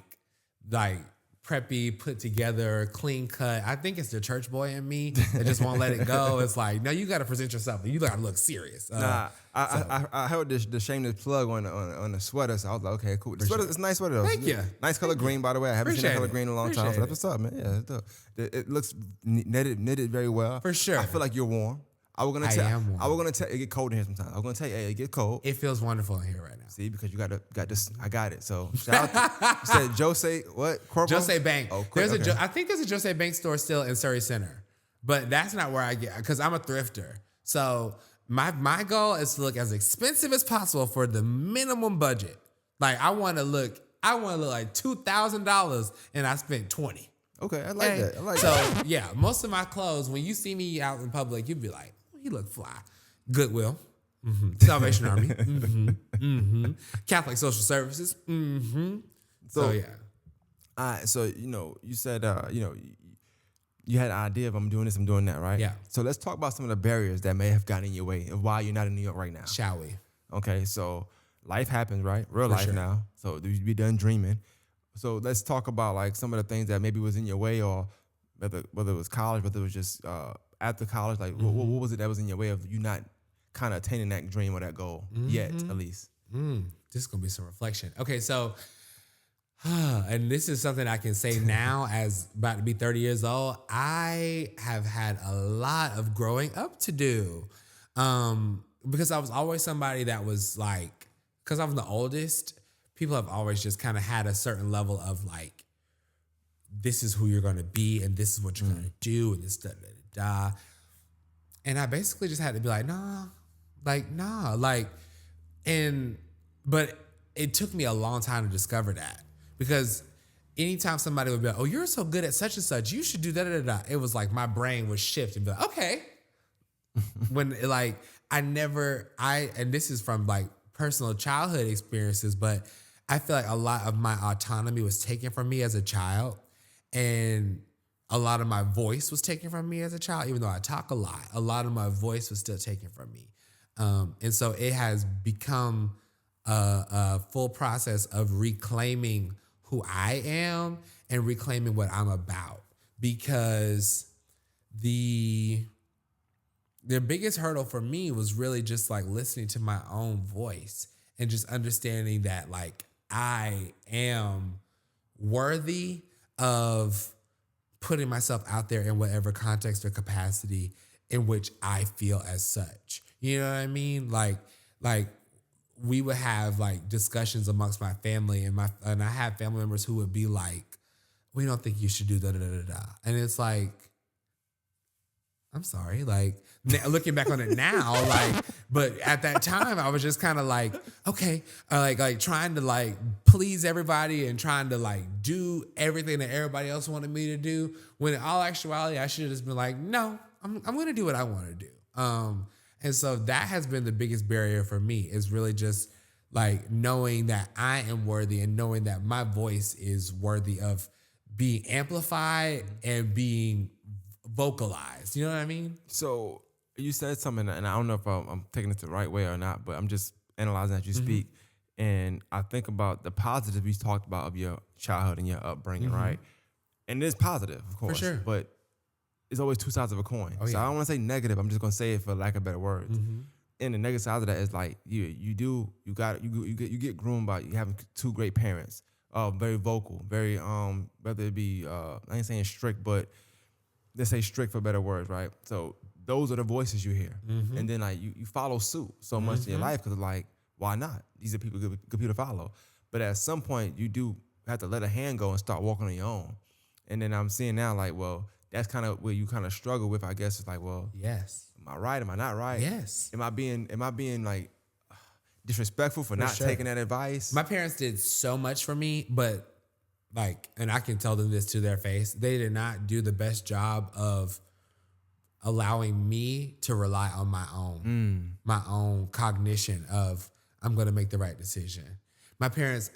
preppy, put together, clean cut. I think it's the church boy in me that just won't let it go. It's like, no, you got to present yourself. You got to look serious. I heard the shameless plug on the sweater, so I was like, okay, cool. The sweater, it's a nice sweater though. Thank you. Nice color green, by the way. I haven't seen that color green in a long time, so that's what's up, man. Yeah, it's dope. It looks knitted very well. For sure. I feel like you're warm. I was gonna tell it get cold in here sometimes. I was gonna tell you, hey, it get cold. It feels wonderful in here right now. See, because you got this. I got it. So shout out you said Jose what? Corporal? Jose Bank. Oh, I think there's a Jose Bank store still in Surrey Center, but that's not where I get, because I'm a thrifter. So my goal is to look as expensive as possible for the minimum budget. Like I want to look like $2,000 and I spent $20. Okay, I like that. I like so, that. yeah, most of my clothes, when you see me out in public, you'd be like, he look fly. Goodwill. Salvation Army. Catholic Social Services. So yeah. So you said you had an idea of I'm doing this, I'm doing that, right? Yeah. So let's talk about some of the barriers that may have gotten in your way of why you're not in New York right now. Shall we? Okay, so life happens, right? Real life now. So you be done dreaming. So let's talk about like some of the things that maybe was in your way, or whether it was college, whether it was just after college, like what was it that was in your way of you not kind of attaining that dream or that goal yet, at least? This is going to be some reflection. Okay, so, and this is something I can say now as about to be 30 years old. I have had a lot of growing up to do because I was always somebody that was like, because I'm the oldest, people have always just kind of had a certain level of like, this is who you're going to be and this is what you're going to do and this da-da-da-da. And I basically just had to be like, nah. But it took me a long time to discover that, because anytime somebody would be like, oh, you're so good at such and such, you should do da-da-da-da. It was like my brain would shift and be like, okay. When like, and this is from like personal childhood experiences, but I feel like a lot of my autonomy was taken from me as a child, and a lot of my voice was taken from me as a child. Even though I talk a lot of my voice was still taken from me. And so it has become a full process of reclaiming who I am and reclaiming what I'm about, because the biggest hurdle for me was really just like listening to my own voice and just understanding that like I am worthy of putting myself out there in whatever context or capacity in which I feel as such. You know what I mean? Like we would have like discussions amongst my family, and I have family members who would be like, "We don't think you should do da da da da da," and it's like, I'm sorry, like looking back on it now, like, but at that time I was just kind of like, okay, like trying to like please everybody and trying to like do everything that everybody else wanted me to do. When in all actuality, I should have just been like, no, I'm going to do what I want to do. And so that has been the biggest barrier for me, is really just like knowing that I am worthy and knowing that my voice is worthy of being amplified and being vocalized. You know what I mean? So you said something, and I don't know if I'm taking it the right way or not, but I'm just analyzing as you speak. And I think about the positive you talked about of your childhood and your upbringing, right? And it's positive, of course. For sure. But it's always two sides of a coin. Oh, so yeah. I don't want to say negative. I'm just going to say it for lack of better words. And the negative side of that is like you get groomed by you having two great parents, very vocal, very whether it be I ain't saying strict, but let's say strict for better words, right? So those are the voices you hear, and then like you follow suit so much in your life because like, why not? These are good people to follow. But at some point you do have to let a hand go and start walking on your own. And then I'm seeing now like, well, that's kind of where you kind of struggle with, I guess. It's like, well, Yes. am I right? Am I not right? Yes. Am I being like disrespectful for not sure. taking that advice? My parents did so much for me, but like, and I can tell them this to their face, they did not do the best job of allowing me to rely on my own cognition of I'm going to make the right decision. My parents,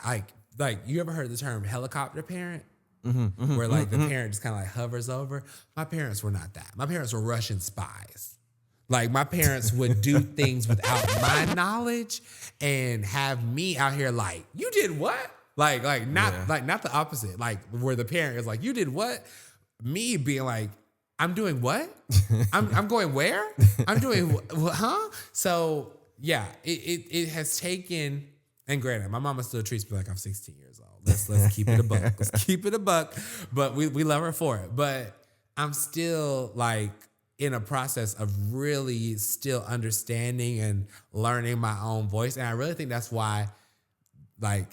like you ever heard the term helicopter parent? Where like the parent just kind of like hovers over. My parents were not that. My parents were Russian spies. Like my parents would do things without my knowledge and have me out here like, you did what? Like not the opposite. Like where the parent is like, you did what? Me being like, I'm doing what? I'm going where? I'm doing what? Huh? So yeah, it has taken. And granted, my mama still treats me like I'm 16 years old. Let's keep it a buck. Let's keep it a buck. But we love her for it. But I'm still like in a process of really still understanding and learning my own voice. And I really think that's why like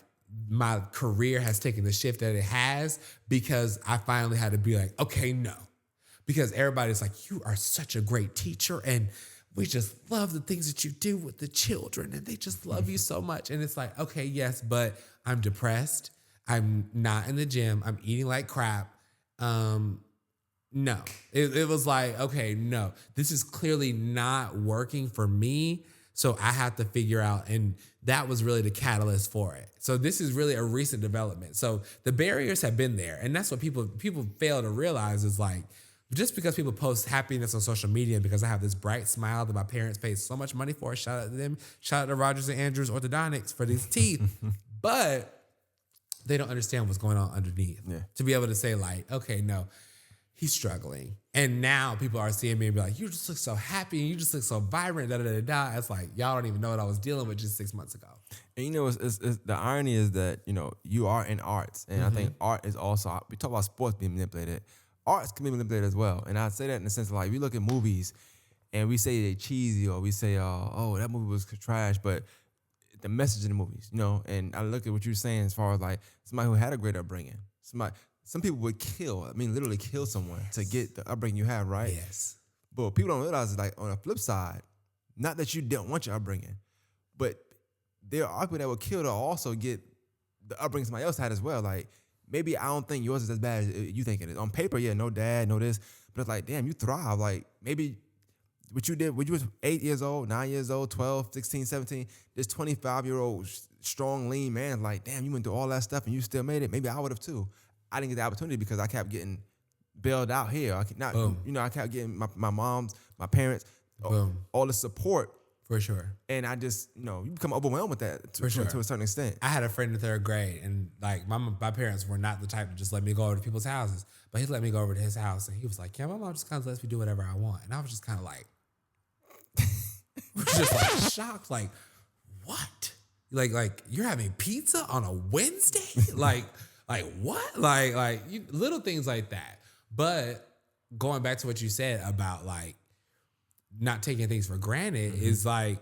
my career has taken the shift that it has, because I finally had to be like, okay, no. Because everybody's like, you are such a great teacher and we just love the things that you do with the children and they just love you so much. And it's like, okay, yes, but I'm depressed. I'm not in the gym. I'm eating like crap. No, it was like, okay, no, this is clearly not working for me. So I have to figure out, and that was really the catalyst for it. So this is really a recent development. So the barriers have been there. And that's what people fail to realize is like, just because people post happiness on social media because I have this bright smile that my parents paid so much money for, shout out to them, shout out to Rogers and Andrews Orthodontics for these teeth, but they don't understand what's going on underneath. Yeah. To be able to say like, okay, no, he's struggling. And now people are seeing me and be like, you just look so happy and you just look so vibrant, da da da da. It's like, y'all don't even know what I was dealing with just 6 months ago. And you know, it's the irony is that, you know, you are in arts. And I think art is also, we talk about sports being manipulated. Arts can be manipulated as well. And I say that in the sense of like, we look at movies and we say they're cheesy or we say, oh, that movie was trash, but the message in the movies, you know, and I look at what you're saying as far as like somebody who had a great upbringing. Some people would literally kill someone to get the upbringing you have, right? Yes. But what people don't realize is like on the flip side, not that you don't want your upbringing, but there are people that will kill to also get the upbringing somebody else had as well. Like, maybe I don't think yours is as bad as you think it is. On paper, yeah, no dad, no this. But it's like, damn, you thrive. Like, maybe what you did when you was 8 years old, 9 years old, 12, 16, 17, this 25-year-old strong, lean man, like, damn, you went through all that stuff and you still made it. Maybe I would have too. I didn't get the opportunity because I kept getting bailed out here. I kept getting my mom's, my parents, all the support. For sure. And I just, you become overwhelmed with that to a certain extent. I had a friend in 3rd grade, and like my parents were not the type to just let me go over to people's houses, but he let me go over to his house, and he was like, yeah, my mom just kind of lets me do whatever I want. And I was just kind of like, just like shocked, like, what? Like you're having pizza on a Wednesday? like what? Like little things like that. But going back to what you said about like not taking things for granted is like,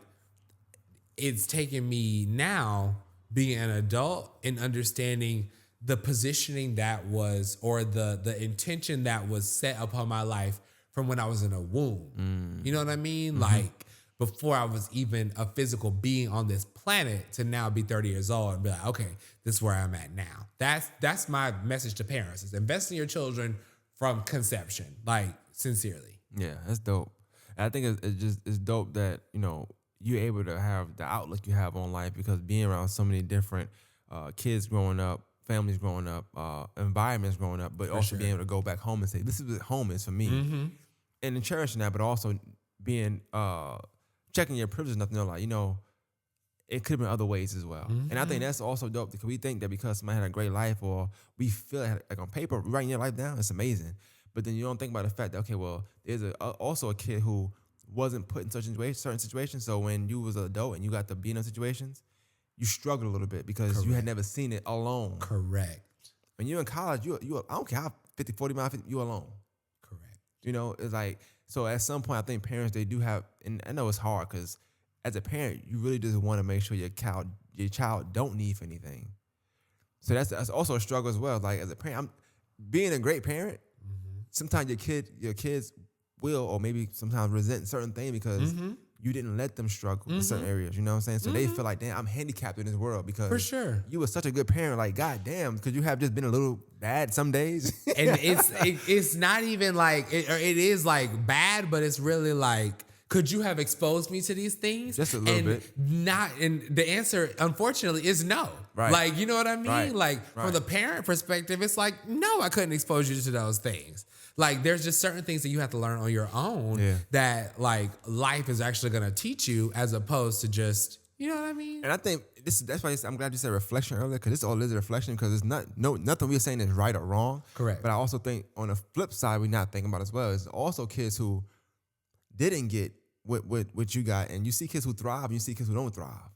it's taken me now being an adult and understanding the positioning that was, or the intention that was set upon my life from when I was in a womb. You know what I mean? Like before I was even a physical being on this planet, to now be 30 years old and be like, okay, this is where I'm at now. That's my message to parents, is invest in your children from conception, like sincerely. Yeah, that's dope. And I think it's dope that, you're able to have the outlook you have on life, because being around so many different kids growing up, families growing up, environments growing up, but also being able to go back home and say, this is what home is for me. And then cherishing that, but also being, checking your privileges enough to know, like, it could have been other ways as well. And I think that's also dope, because we think that because somebody had a great life, or we feel like on paper, writing your life down, it's amazing. But then you don't think about the fact that, okay, well, there's also a kid who wasn't put in certain situations. So when you was an adult and you got to be in those situations, you struggled a little bit because you had never seen it alone. Correct. When you're in college, you I don't care how 50, 40 miles, you alone. Correct. It's like, so at some point, I think parents, they do have, and I know it's hard because as a parent, you really just want to make sure your child don't need for anything. So that's also a struggle as well. Like as a parent, being a great parent, sometimes your kids will, or maybe sometimes resent certain things because you didn't let them struggle in certain areas. You know what I'm saying? So they feel like, damn, I'm handicapped in this world because for sure you were such a good parent. Like, God damn, could you have just been a little bad some days? And it's not even like it is like bad, but it's really like, could you have exposed me to these things? Just a little bit. And the answer, unfortunately, is no. Right. Like, you know what I mean? Right. Like, from the parent perspective, it's like, no, I couldn't expose you to those things. Like, there's just certain things that you have to learn on your own that, like, life is actually going to teach you, as opposed to just, you know what I mean? And I think that's why I'm glad you said reflection earlier, because this all is a reflection, because it's nothing we're saying is right or wrong. Correct. But I also think on the flip side, we're not thinking about as well, is also kids who didn't get what you got, and you see kids who thrive, and you see kids who don't thrive.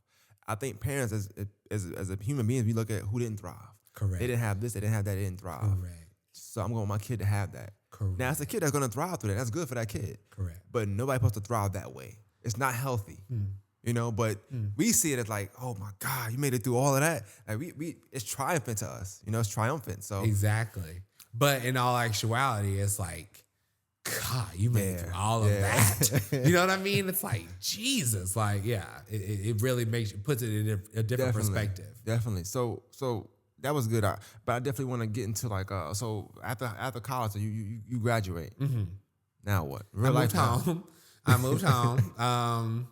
I think parents, as a human beings, we look at who didn't thrive. Correct. They didn't have this, they didn't have that, they didn't thrive. Correct. So I'm going to want my kid to have that. Correct. Now, it's a kid that's going to thrive through that. That's good for that kid. Correct. But nobody's supposed to thrive that way. It's not healthy. But we see it as like, oh my God, you made it through all of that. Like it's triumphant to us. It's triumphant. So exactly. But in all actuality, it's like, God, you made it through all of that. You know what I mean? It's like, Jesus. Like, yeah, it really puts it in a different perspective. Definitely. So that was good. But I definitely want to get into like, so after college, so you graduate. Now what? I moved home.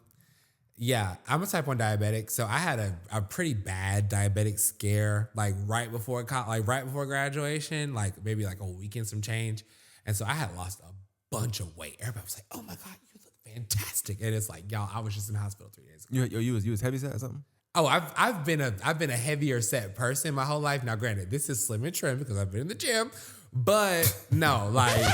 Yeah, I'm a type 1 diabetic. So I had a pretty bad diabetic scare, like right before graduation, like maybe like a week and some change. And so I had lost a bunch of weight. Everybody was like, oh my God, you look fantastic. And it's like, y'all, I was just in the hospital 3 days ago. You was heavy set or something? Oh, I've been a heavier set person my whole life. Now, granted, this is slim and trim because I've been in the gym, but no, like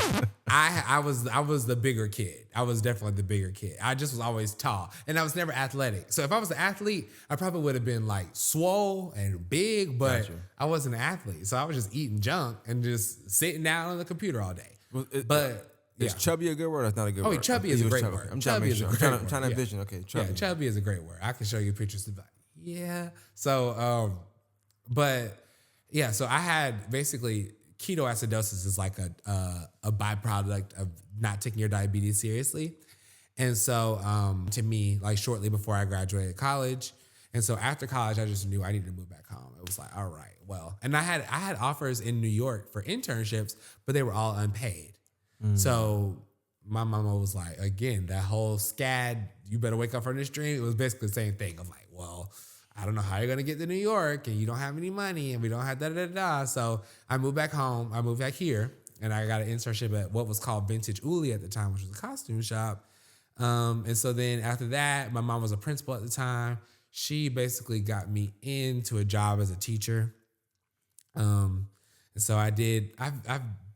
I was the bigger kid. I was definitely the bigger kid. I just was always tall, and I was never athletic. So if I was an athlete, I probably would have been like swole and big, but Gotcha. I wasn't an athlete. So I was just eating junk and just sitting down on the computer all day. Is chubby a good word or it's not a good word? Chubby is a great word. I'm trying to make sure. I'm trying to envision. Okay, chubby. Yeah, chubby is a great word. I can show you pictures of that. Yeah. So, so I had basically ketoacidosis is like a byproduct of not taking your diabetes seriously. And so, to me, like shortly before I graduated college. And so after college, I just knew I needed to move back home. It was like, all right, well, and I had offers in New York for internships, but they were all unpaid. So my mama was like, again, that whole SCAD, you better wake up from this dream. It was basically the same thing. I'm like, well, I don't know how you're going to get to New York and you don't have any money and we don't have da-da-da-da. So I moved back home. I moved back here and I got an internship at what was called Vintage Uli at the time, which was a costume shop. And so then after that, my mom was a principal at the time. She basically got me into a job as a teacher. And so I've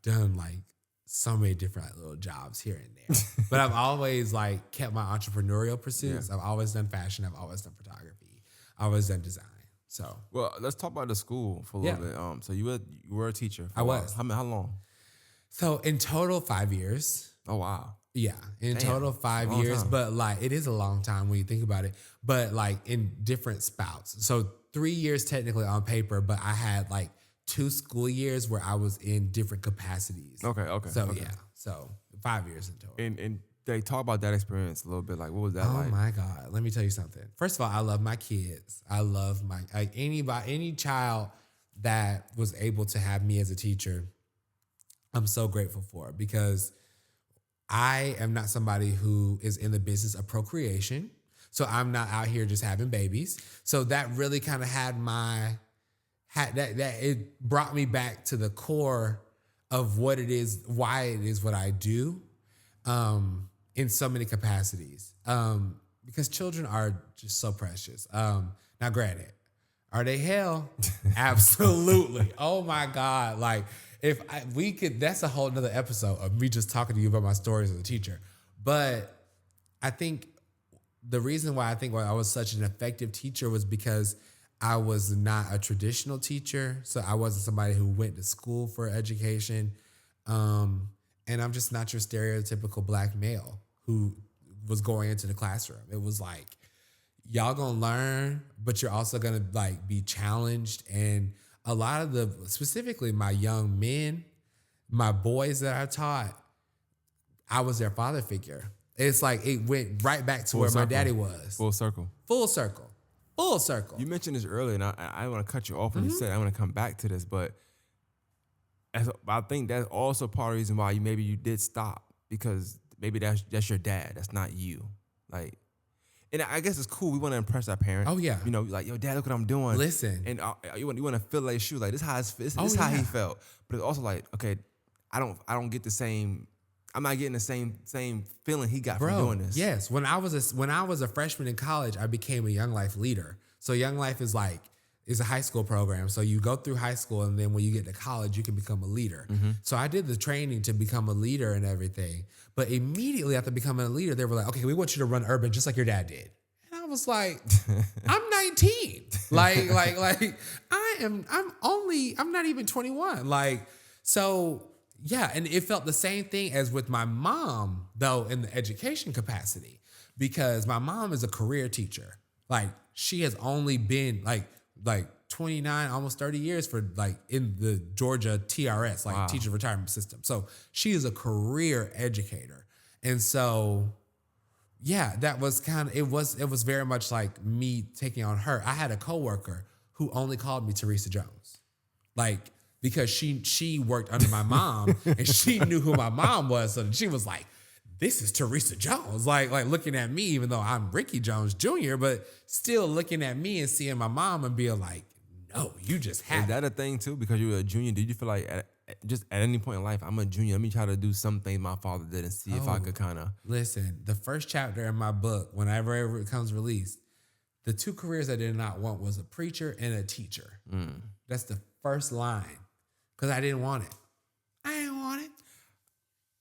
done like so many different little jobs here and there, but I've always like kept my entrepreneurial pursuits. Yeah. I've always done fashion. I've always done photography. I've always done design. So, well, let's talk about the school for a little bit. So you were a teacher. I was. How long? So in total, 5 years. Oh, wow. Yeah. In total, 5 years, but like, it is a long time when you think about it, but like in different spouts. So 3 years technically on paper, but I had like 2 school years where I was in different capacities. Okay. So okay. yeah, so 5 years in total. And they talk about that experience a little bit. Like, what was that like? Oh my God, let me tell you something. First of all, I love my kids. I love any child that was able to have me as a teacher. I'm so grateful for it because I am not somebody who is in the business of procreation. So I'm not out here just having babies. So that really kind of it brought me back to the core of what it is, why it is what I do, in so many capacities. Because children are just so precious. Now, granted, are they hell? Absolutely. Oh my God. Like, we could, that's a whole nother episode of me just talking to you about my stories as a teacher. But I think the reason why I was such an effective teacher was because I was not a traditional teacher. So I wasn't somebody who went to school for education. And I'm just not your stereotypical Black male who was going into the classroom. It was like, y'all gonna learn, but you're also gonna like be challenged. And a lot of specifically my young men, my boys that I taught, I was their father figure. It's like it went right back to where my daddy was. Full circle. You mentioned this earlier, and I want to cut you off when you said I want to come back to this, but I think that's also part of the reason why you did stop, because maybe that's your dad. That's not you. Like, and I guess it's cool. We want to impress our parents. Oh yeah. Like, yo, dad, look what I'm doing. Listen. And you want to fill their shoes. Like, this is how he felt. But it's also like, okay, I don't get the same. I'm not getting the same feeling he got from doing this. Yes. When I was a freshman in college, I became a Young Life leader. So Young Life is a high school program. So you go through high school, and then when you get to college, you can become a leader. Mm-hmm. So I did the training to become a leader and everything. But immediately after becoming a leader, they were like, okay, we want you to run urban just like your dad did. And I was like, I'm 19. I'm not even 21. So yeah. And it felt the same thing as with my mom, though, in the education capacity, because my mom is a career teacher. Like, she has only been like 29, almost 30 years for in the Georgia TRS, wow, teacher retirement system. So she is a career educator. And so, yeah, that was it was very much like me taking on her. I had a coworker who only called me Teresa Jones, because she worked under my mom and she knew who my mom was. So she was like, this is Teresa Jones, like looking at me, even though I'm Rickey Jones Jr., but still looking at me and seeing my mom and being like, no, you just have. Is that a thing too? Because you were a junior, did you feel like at any point in life, I'm a junior, let me try to do something my father did and see if I could kind of. Listen, the first chapter in my book, whenever it comes released, the 2 careers I did not want was a preacher and a teacher. That's the first line, because I didn't want it.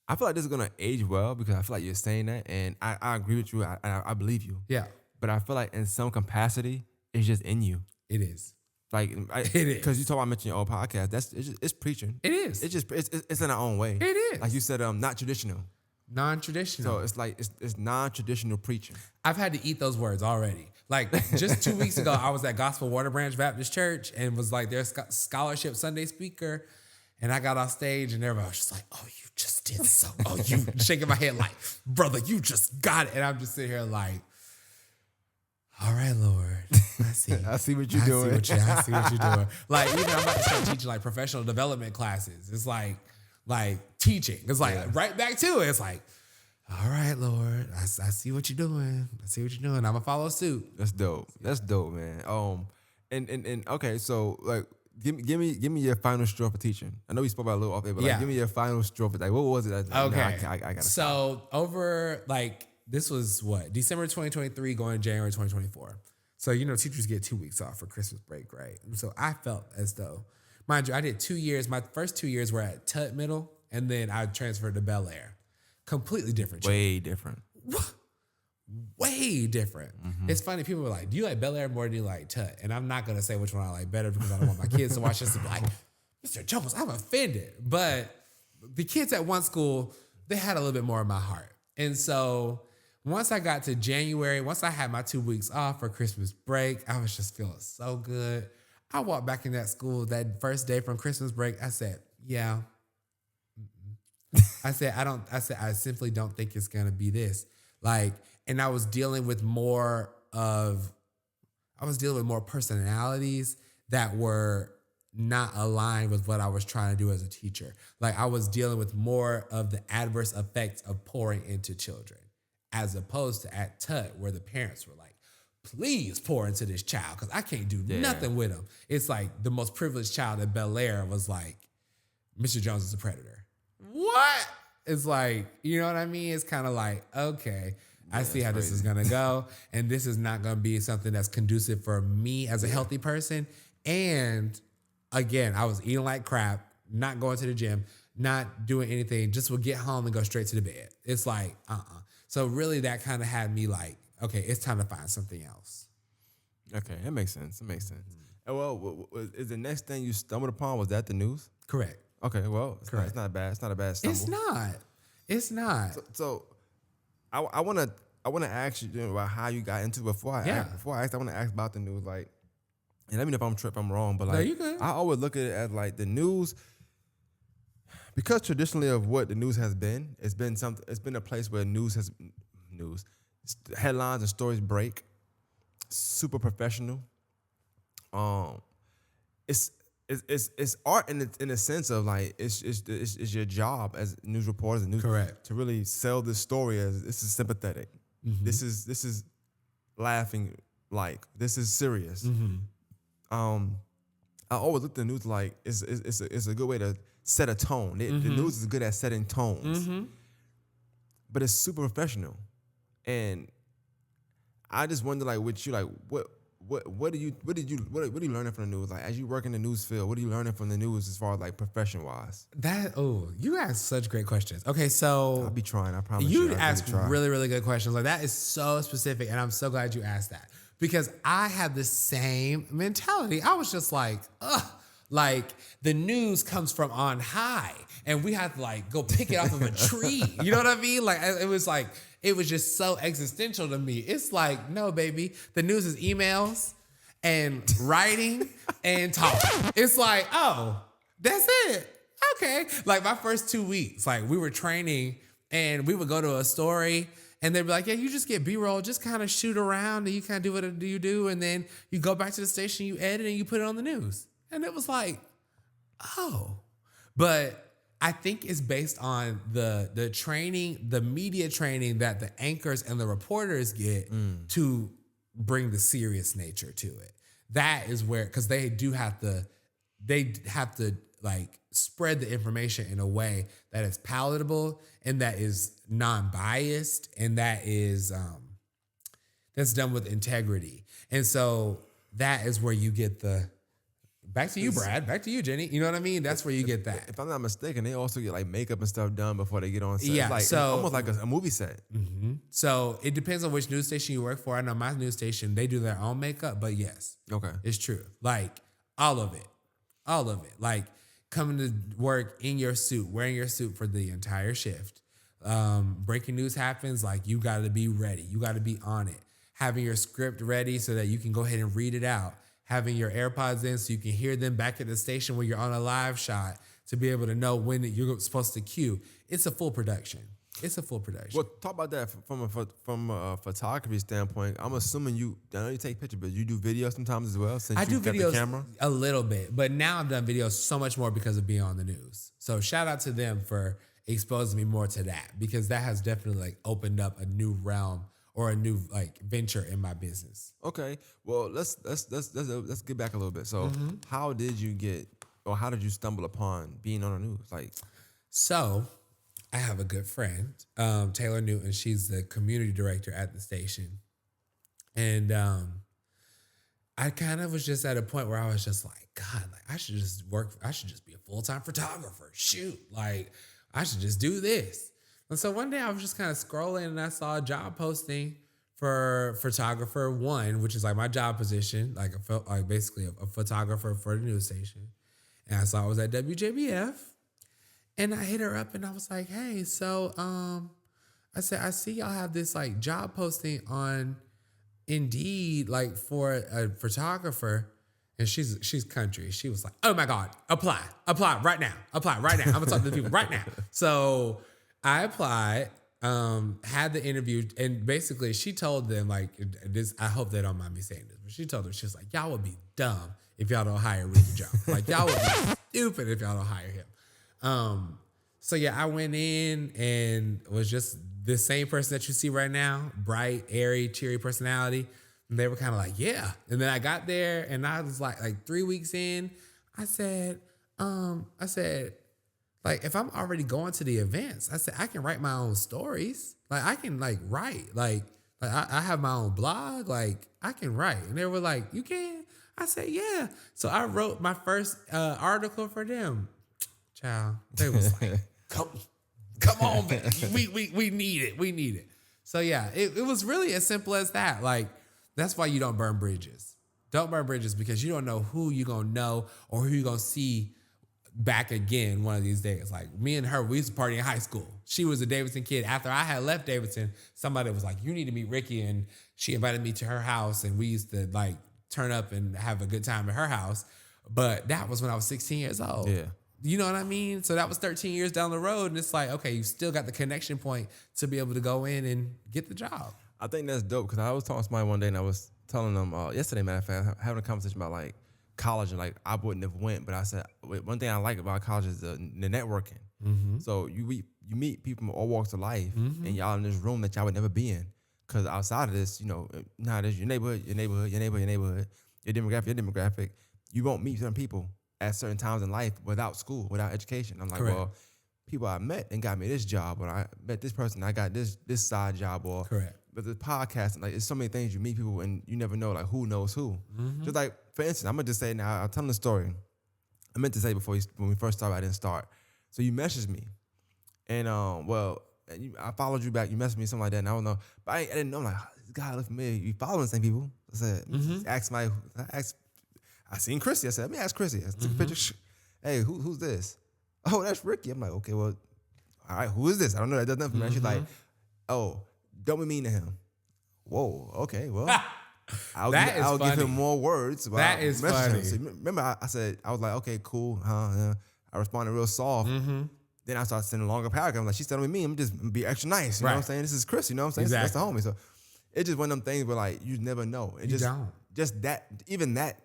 I feel like this is going to age well, because I feel like you're saying that, and I agree with you. I believe you. Yeah. But I feel like in some capacity, it's just in you. It is. It is. Because you talk about mentioning your old podcast. It's preaching. It is. It's in our own way. It is. Like you said, not traditional. Non-traditional. So it's like, it's non-traditional preaching. I've had to eat those words already. Just 2 weeks ago, I was at Gospel Water Branch Baptist Church and was their scholarship Sunday speaker. And I got off stage and everybody was just like, oh, you just did so. Oh, you shaking my head like, brother, you just got it. And I'm just sitting here like, all right, Lord, I see. I see what you're doing. I see what you're doing. I'm about to start teaching professional development classes. It's like teaching. It's right back to it. It's like, all right, Lord, I see what you're doing. I see what you're doing. I'm gonna follow suit. That's dope. That's dope, man. And okay, so like, give me your final straw for teaching. I know we spoke about it a little off there, but like, Yeah. give me your final straw for like, what was it? Okay. I gotta. So over like this was what December 2023 going to January 2024. So teachers get 2 weeks off for Christmas break, right? And so I felt as though, mind you, I did 2 years. My first 2 years were at Tut Middle, and then I transferred to Bel Air. Completely different. Way different. Way different. It's funny. People were like, "Do you like Bel Air more than you like Tut?" And I'm not gonna say which one I like better because I don't want my kids to watch this and be like, "Mr. Jones, I'm offended." But the kids at one school, they had a little bit more of my heart. And so once I got to January, once I had my 2 weeks off for Christmas break, I was just feeling so good. I walked back in that school that first day from Christmas break. I said, "Yeah." I said, I simply don't think it's gonna be this. Like, and I was dealing with more personalities that were not aligned with what I was trying to do as a teacher. Like, I was dealing with more of the adverse effects of pouring into children, as opposed to at Tut, where the parents were like, please pour into this child, because I can't do nothing with him. It's like the most privileged child at Bel Air was like, Mr. Jones is a predator. What? It's like, you know what I mean? It's kind of like, okay, I see how this is going to go. And this is not going to be something that's conducive for me as a healthy person. And again, I was eating like crap, not going to the gym, not doing anything, just would get home and go straight to the bed. It's like, So really that kind of had me like, okay, it's time to find something else. Okay, that makes sense. It makes sense. And well, is the next thing you stumbled upon, was that the news? Correct. Okay, well, it's not bad. It's not a bad stumble. It's not. So I want to ask you about how you got into it. Before I ask, I want to ask about the news. Like, and let me know if I'm wrong, but like, no, you good. I always look at it as like the news, because traditionally of what the news has been, it's been a place where headlines and stories break, super professional. It's art in a sense of like it's your job as news reporters and news Correct. to really sell this story as this is sympathetic, this is laughing, like this is serious. I always look at the news like it's a good way to set a tone. The news is good at setting tones, but it's super professional, and I just wonder, like, with you, like what are you learning from the news? Like, as you work in the news field, what are you learning from the news as far as like profession wise? You ask such great questions. Okay, so I'll be trying. I promise you you. ask really, really good questions. Like, that is so specific, and I'm so glad you asked that, because I had the same mentality. I was just like, like the news comes from on high, and we have to like go pick it off of a tree. You know what I mean? Like, it was just so existential to me. It's like, no, baby, the news is emails and writing and talk. It's like, oh, that's it. Okay. Like, my first 2 weeks, like, we were training and we would go to a story and they'd be like, yeah, you just get B-roll, just kind of shoot around and you kind of do what you do. And then you go back to the station, you edit and you put it on the news. And it was like, oh, but I think it's based on the training, the media training that the anchors and the reporters get to bring the serious nature to it. That is where, because they have to like spread the information in a way that is palatable and that is non-biased and that is that's done with integrity. And so that is where you get the. Back to you, Brad. Back to you, Jenny. You know what I mean? That's where you get that. If I'm not mistaken, they also get like makeup and stuff done before they get on set. Yeah, it's almost like a movie set. Mm-hmm. So it depends on which news station you work for. I know my news station, they do their own makeup, but yes. Okay. It's true. Like, all of it. Like, coming to work in your suit, wearing your suit for the entire shift. Breaking news happens, like, you got to be ready. You got to be on it. Having your script ready so that you can go ahead and read it out. Having your AirPods in so you can hear them back at the station when you're on a live shot to be able to know when you're supposed to cue. It's a full production. Well, talk about that from a photography standpoint. I'm assuming I know you take pictures, but you do video sometimes as well. Since I do got videos the camera a little bit, but now I've done videos so much more because of being on the news. So shout out to them for exposed me more to that, because that has definitely like opened up a new realm or a new like venture in my business. Okay. Well, let's get back a little bit. So, how did you get, or how did you stumble upon being on the news? Like, So I have a good friend, Taylor Newton. She's the community director at the station. And I kind of was just at a point where I was just like, God, like I should just be a full-time photographer. Shoot, like I should just do this. And so one day I was just kind of scrolling and I saw a job posting for photographer one, which is like my job position, like basically a photographer for the news station. And I saw it was at WJBF. And I hit her up and I was like, hey, so I said, I see y'all have this like job posting on Indeed, like for a photographer. And she's country. She was like, oh my God, apply right now. I'm gonna talk to the people right now. So I applied, had the interview, and basically she told them like this, I hope they don't mind me saying this, but she told them, she was like, y'all would be dumb if y'all don't hire Rickey Jones. Like y'all would be stupid if y'all don't hire him. So yeah, I went in and was just the same person that you see right now, bright, airy, cheery personality. And they were kind of like, yeah. And then I got there and I was like 3 weeks in, I said, like, if I'm already going to the events, I said, I can write my own stories. Like I can like write, like I have my own blog. Like I can write. And they were like, you can? I said, yeah. So I wrote my first article for them. Child, they was like, come on, man. We need it. So yeah, it was really as simple as that. Like, that's why you don't burn bridges. Don't burn bridges, because you don't know who you're going to know or who you're going to see back again one of these days. Like me and her, we used to party in high school. She was a Davidson kid. After I had left Davidson, somebody was like, you need to meet Rickey. And she invited me to her house and we used to like turn up and have a good time at her house. But that was when I was 16 years old. yeah. You know what I mean? So that was 13 years down the road. And it's like, okay, you still got the connection point to be able to go in and get the job. I think that's dope, because I was talking to somebody one day and I was telling them yesterday, matter of fact, having a conversation about like college, and like I wouldn't have went, but I said one thing I like about college is the networking. Mm-hmm. So you meet people from all walks of life, mm-hmm. and y'all in this room that y'all would never be in, because outside of this, there's your demographic, your demographic. You won't meet certain people at certain times in life without school, without education. I'm like, correct. Well, people I met and got me this job, or I met this person, I got this side job, or correct. But the podcast, like, it's so many things you meet people and you never know, like, who knows who. Mm-hmm. Just like, for instance, I'm gonna just say now, I'll tell them the story. I meant to say before when we first started, I didn't start. So you messaged me, and I followed you back. You messaged me something like that, and I don't know, but I didn't know. I'm like, this guy look familiar. You following the same people? I said, I seen Chrissy. I said, let me ask Chrissy. I took a picture. Hey, who's this? Oh, that's Rickey. I'm like, okay, well, all right, who is this? I don't know. That does nothing for me. She's like, oh, don't be mean to him. Whoa, okay, well, I'll give him more words. That is funny. So remember, I said, I was like, okay, cool. Yeah. I responded real soft. Mm-hmm. Then I started sending a longer paragraph. I'm like, she's telling me, I'm just be extra nice. You know what I'm saying? This is Chris. You know what I'm saying? Exactly. That's the homie. So it's just one of them things where like you never know. It just that even that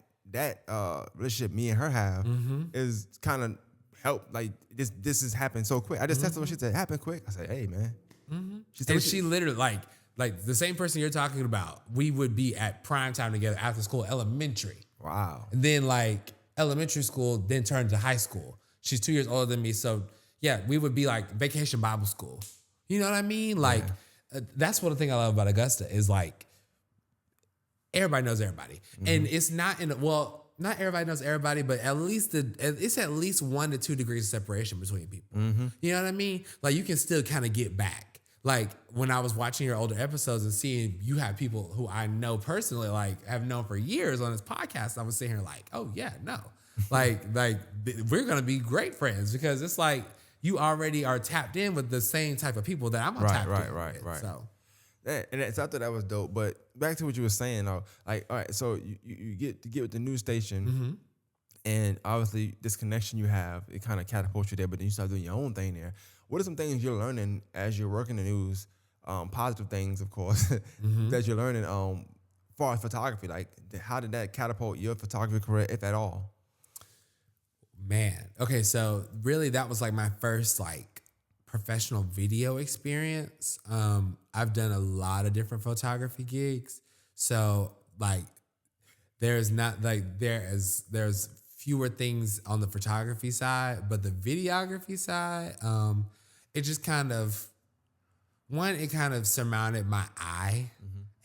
relationship me and her have is kind of helped. Like this has happened so quick. I just texted her. She said, happened quick. I said, hey man. Mm-hmm. She literally like the same person you're talking about. We would be at prime time together after school, elementary. Wow. And then like elementary school, then turned to high school. She's 2 years older than me, so yeah, we would be like vacation Bible school. You know what I mean? Like that's one thing I love about Augusta is like everybody knows everybody, and it's not not everybody knows everybody, but at least it's at least 1 to 2 degrees of separation between people. Mm-hmm. You know what I mean? Like you can still kind of get back. Like when I was watching your older episodes and seeing you have people who I know personally, like have known for years on this podcast, I was sitting here like, oh yeah, no, like we're gonna be great friends because it's like you already are tapped in with the same type of people that I'm tapped in with. Right. So. And I thought that was dope. But back to what you were saying, though, like, all right, so you get with the news station, and obviously this connection you have, it kind of catapults you there, but then you start doing your own thing there. What are some things you're learning as you're working the news, positive things, of course, that you're learning as far as photography? Like, how did that catapult your photography career, if at all? Man, okay, so really that was like my first like professional video experience, I've done a lot of different photography gigs. So like there's fewer things on the photography side, but the videography side, it just kind of surmounted my eye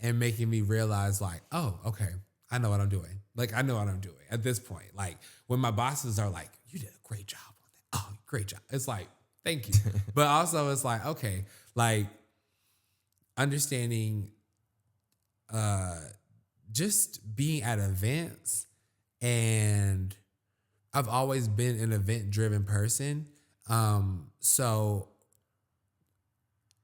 and making me realize like, oh, okay, I know what I'm doing. Like, I know what I'm doing at this point. Like, when my bosses are like, you did a great job on that. Oh, great job. It's like, thank you. But also it's like, okay, like understanding just being at events, and I've always been an event-driven person. So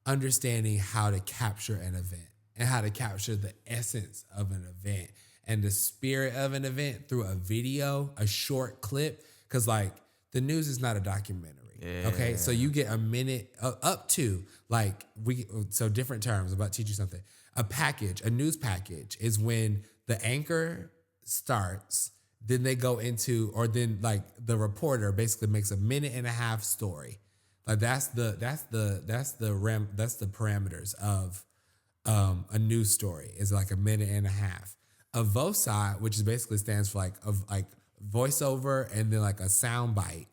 understanding how to capture an event and how to capture the essence of an event and the spirit of an event through a video, a short clip. Because like the news is not a documentary. Yeah. Okay. So you get a minute up to like so different terms. I'm about to teach you something. A news package is when the anchor starts, then they go into, or then like the reporter basically makes a minute and a half story. Like that's the parameters of a news story is like a minute and a half. A Westside, which is basically stands for like voiceover and then like a sound bite.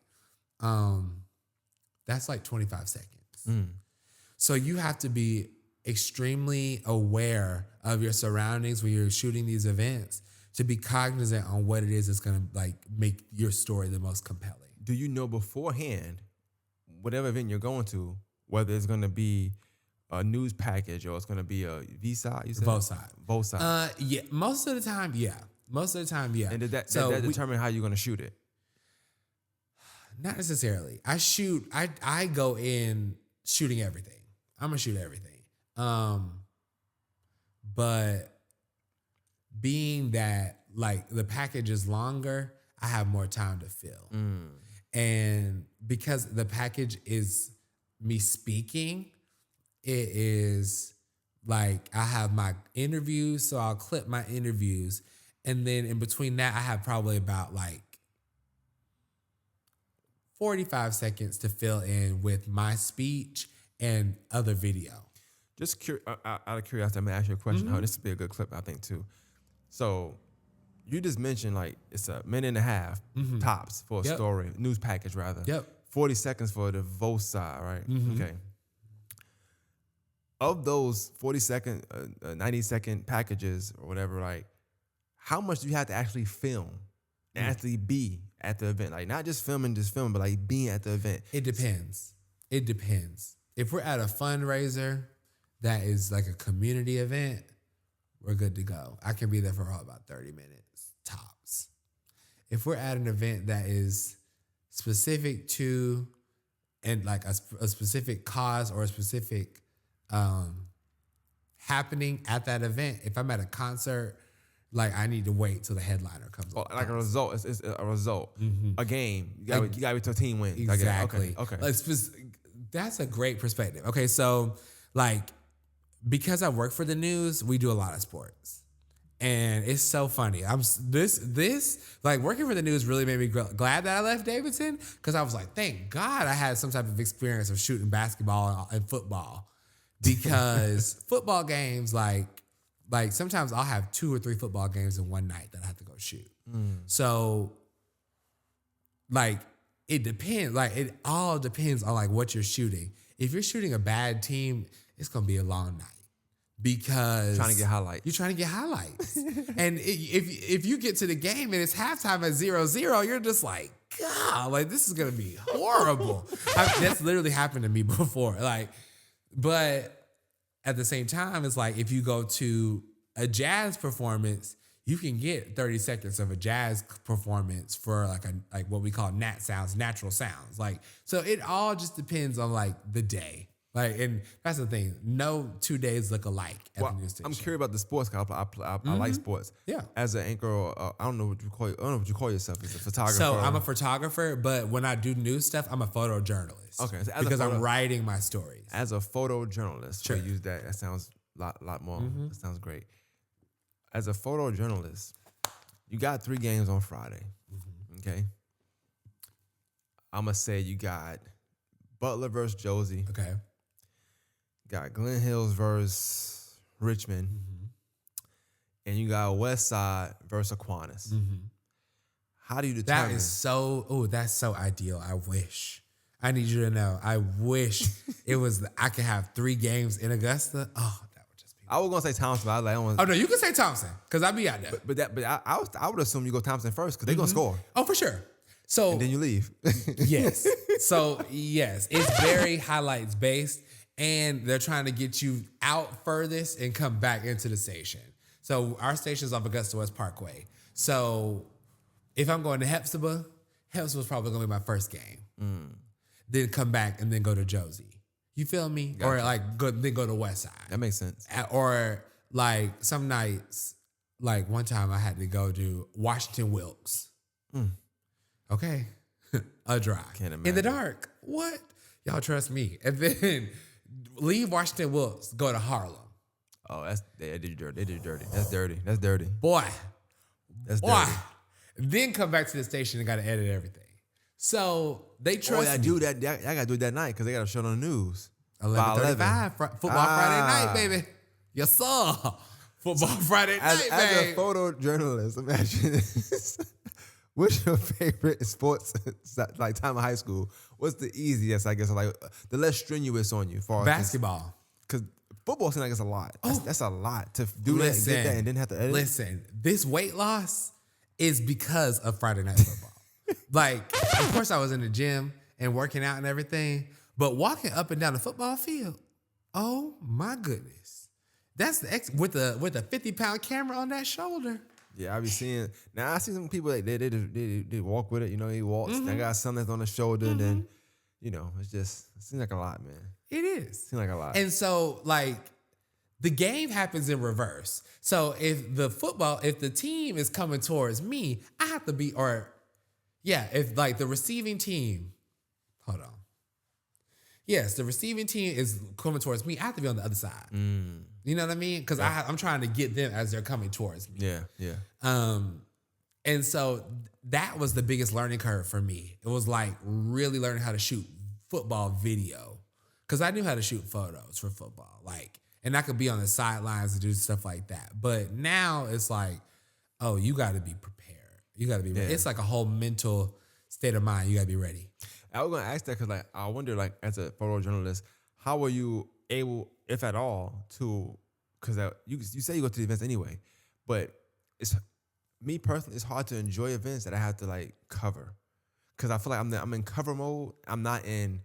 That's like 25 seconds. So you have to be extremely aware of your surroundings when you're shooting these events to be cognizant on what it is that's gonna like make your story the most compelling. Do you know beforehand, whatever event you're going to, whether it's gonna be a news package or it's gonna be a V-side, you said? Both sides. Yeah, most of the time, yeah. And did that determine how you're gonna shoot it? Not necessarily. I go in shooting everything. I'm gonna shoot everything. But being that like the package is longer, I have more time to fill. And because the package is me speaking, it is like I have my interviews, so I'll clip my interviews. And then in between that, I have probably about like 45 seconds to fill in with my speech and other video. Just out of curiosity, I'm gonna ask you a question. Oh, this would be a good clip, I think, too. So you just mentioned like it's a minute and a half tops for a story, news package rather. Yep. 40 seconds for the Westside, right? Okay. Of those 40-second, 90-second packages or whatever, like how much do you have to actually film and actually be at the event? Like not just filming, but like being at the event. It depends. If we're at a fundraiser that is like a community event, we're good to go. I can be there for about 30 minutes, tops. If we're at an event that is specific to and like a specific cause or a specific happening at that event, if I'm at a concert, like I need to wait till the headliner comes. Like a result, it's a result, a game. You got to wait till a team wins. Exactly. Okay. Like, that's a great perspective. Okay, so like because I work for the news, we do a lot of sports. And it's so funny. This like working for the news really made me glad that I left Davidson, because I was like, thank God I had some type of experience of shooting basketball and football, because football games like sometimes I'll have 2 or 3 football games in one night that I have to go shoot. So like it depends. Like it all depends on like what you're shooting. If you're shooting a bad team, it's gonna be a long night. Because you're trying to get highlights. And if you get to the game and it's halftime at 0-0, you're just like, God, like this is gonna be horrible. That's literally happened to me before. Like, but at the same time, it's like if you go to a jazz performance, you can get 30 seconds of a jazz performance for like what we call natural sounds. Like, so it all just depends on like the day. Like, and that's the thing. No 2 days look alike at the news station. I'm curious about the sports. I like sports. Yeah. As an anchor, I don't know what you call. I don't know what you call yourself. As a photographer. So I'm a photographer, but when I do news stuff, I'm a photojournalist. Okay. So because I'm writing my stories. As a photojournalist, sure. Use that. That sounds a lot more. That sounds great. As a photojournalist, you got 3 games on Friday. Okay. I'm gonna say you got Butler versus Josie. Okay. Got Glen Hills versus Richmond. And you got Westside versus Aquinas. How do you determine? That is so, that's so ideal. I wish. I need you to know. I wish it was, I could have 3 games in Augusta. Oh, that would just be. I was going to say Thompson, but I was like, I don't want Oh, no, you can say Thompson because I'll be out there. But I would assume you go Thompson first because they're going to score. Oh, for sure. So, And then you leave. yes. So, yes, it's very highlights based, and they're trying to get you out furthest and come back into the station. So, our station's off Augusta West Parkway. So, if I'm going to Hepzibah, Hepzibah's probably going to be my first game. Then come back and then go to Josie. You feel me? Gotcha. Or like then go to Westside. That makes sense. Or like some nights, like one time I had to go to Washington Wilkes. Okay. A drive. Can't In the imagine. dark. What? Y'all trust me. And then leave Washington Wilkes, go to Harlem. Oh, they did you dirty. They did you dirty. That's dirty. That's dirty. Boy. That's Boy. dirty. Then come back to the station and got to edit everything. So they trust I me. do that. I got to do it that night because they got a show on the news. 11:35, football Friday night, baby. Yes, sir. Football Friday night, As a baby. photojournalist, imagine this. What's your favorite sports, like time of high school? What's the easiest, I guess, like the less strenuous on you? Basketball. Because football seems like it's a lot. That's a lot to do Listen, that and get that and then have to edit. Listen, this weight loss is because of Friday night football. Like, of course, I was in the gym and working out and everything, but walking up and down the football field, oh my goodness, that's the with a 50-pound camera on that shoulder. Yeah, I be seeing. Now I see some people like they walk with it. You know, he walks. They got something that's on the shoulder. And then, you know, it seems like a lot, man. It is. Seems like a lot. And so, like, the game happens in reverse. So if the team is coming towards me, I have to be, if like the receiving team, hold on. Yes, the receiving team is coming towards me. I have to be on the other side. You know what I mean? Because I'm trying to get them as they're coming towards me. Yeah. And so that was the biggest learning curve for me. It was like really learning how to shoot football video. Because I knew how to shoot photos for football. Like, and I could be on the sidelines and do stuff like that. But now it's like, oh, you got to be prepared. You got to be ready. Yeah. It's like a whole mental state of mind. You got to be ready. I was gonna ask that because, like, I wonder, like, as a photojournalist, how were you able, if at all, to? Because you say you go to the events anyway, but it's me personally. It's hard to enjoy events that I have to like cover, because I feel like I'm in cover mode. I'm not in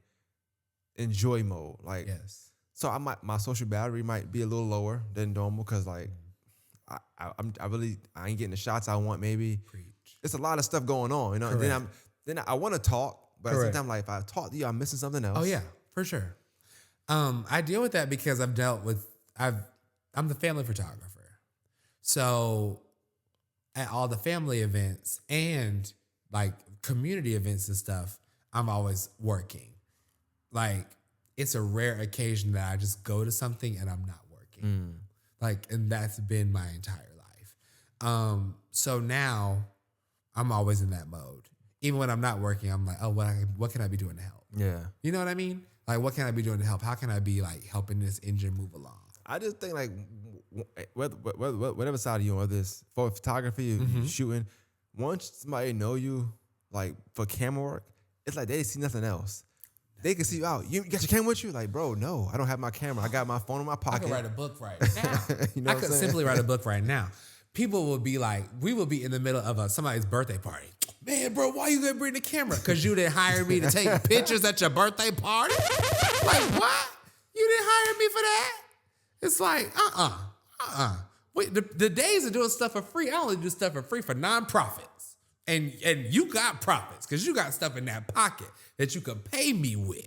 enjoy mode. Like, Yes. so my social battery might be a little lower than normal because like I ain't getting the shots I want. Maybe Preach. it's a lot of stuff going on, you know. And then I want to talk, but at the Correct. same time, like if I talk to you, I'm missing something else. Oh yeah, for sure. I deal with that because I'm the family photographer. So at all the family events and like community events and stuff, I'm always working. Like it's a rare occasion that I just go to something and I'm not working. Like, and that's been my entire life. So now I'm always in that mode. Even when I'm not working, I'm like, oh, what can I be doing to help? Yeah. You know what I mean? Like, what can I be doing to help? How can I be like helping this engine move along? I just think like whatever side of you on, whether it's for photography, you shooting, once somebody know you like for camera work, it's like they see nothing else. They can see you out. You got your camera with you? Like, bro, no, I don't have my camera. I got my phone in my I pocket. could write a book right now. You know I what could I'm saying? simply write a book right now. People will be like, we will be in the middle of somebody's birthday party. Man, bro, why you gonna bring the camera? Because you didn't hire me to take pictures at your birthday party? Like, what? You didn't hire me for that? It's like, Wait, the days of doing stuff for free, I only do stuff for free for nonprofits. And you got profits because you got stuff in that pocket that you could pay me with.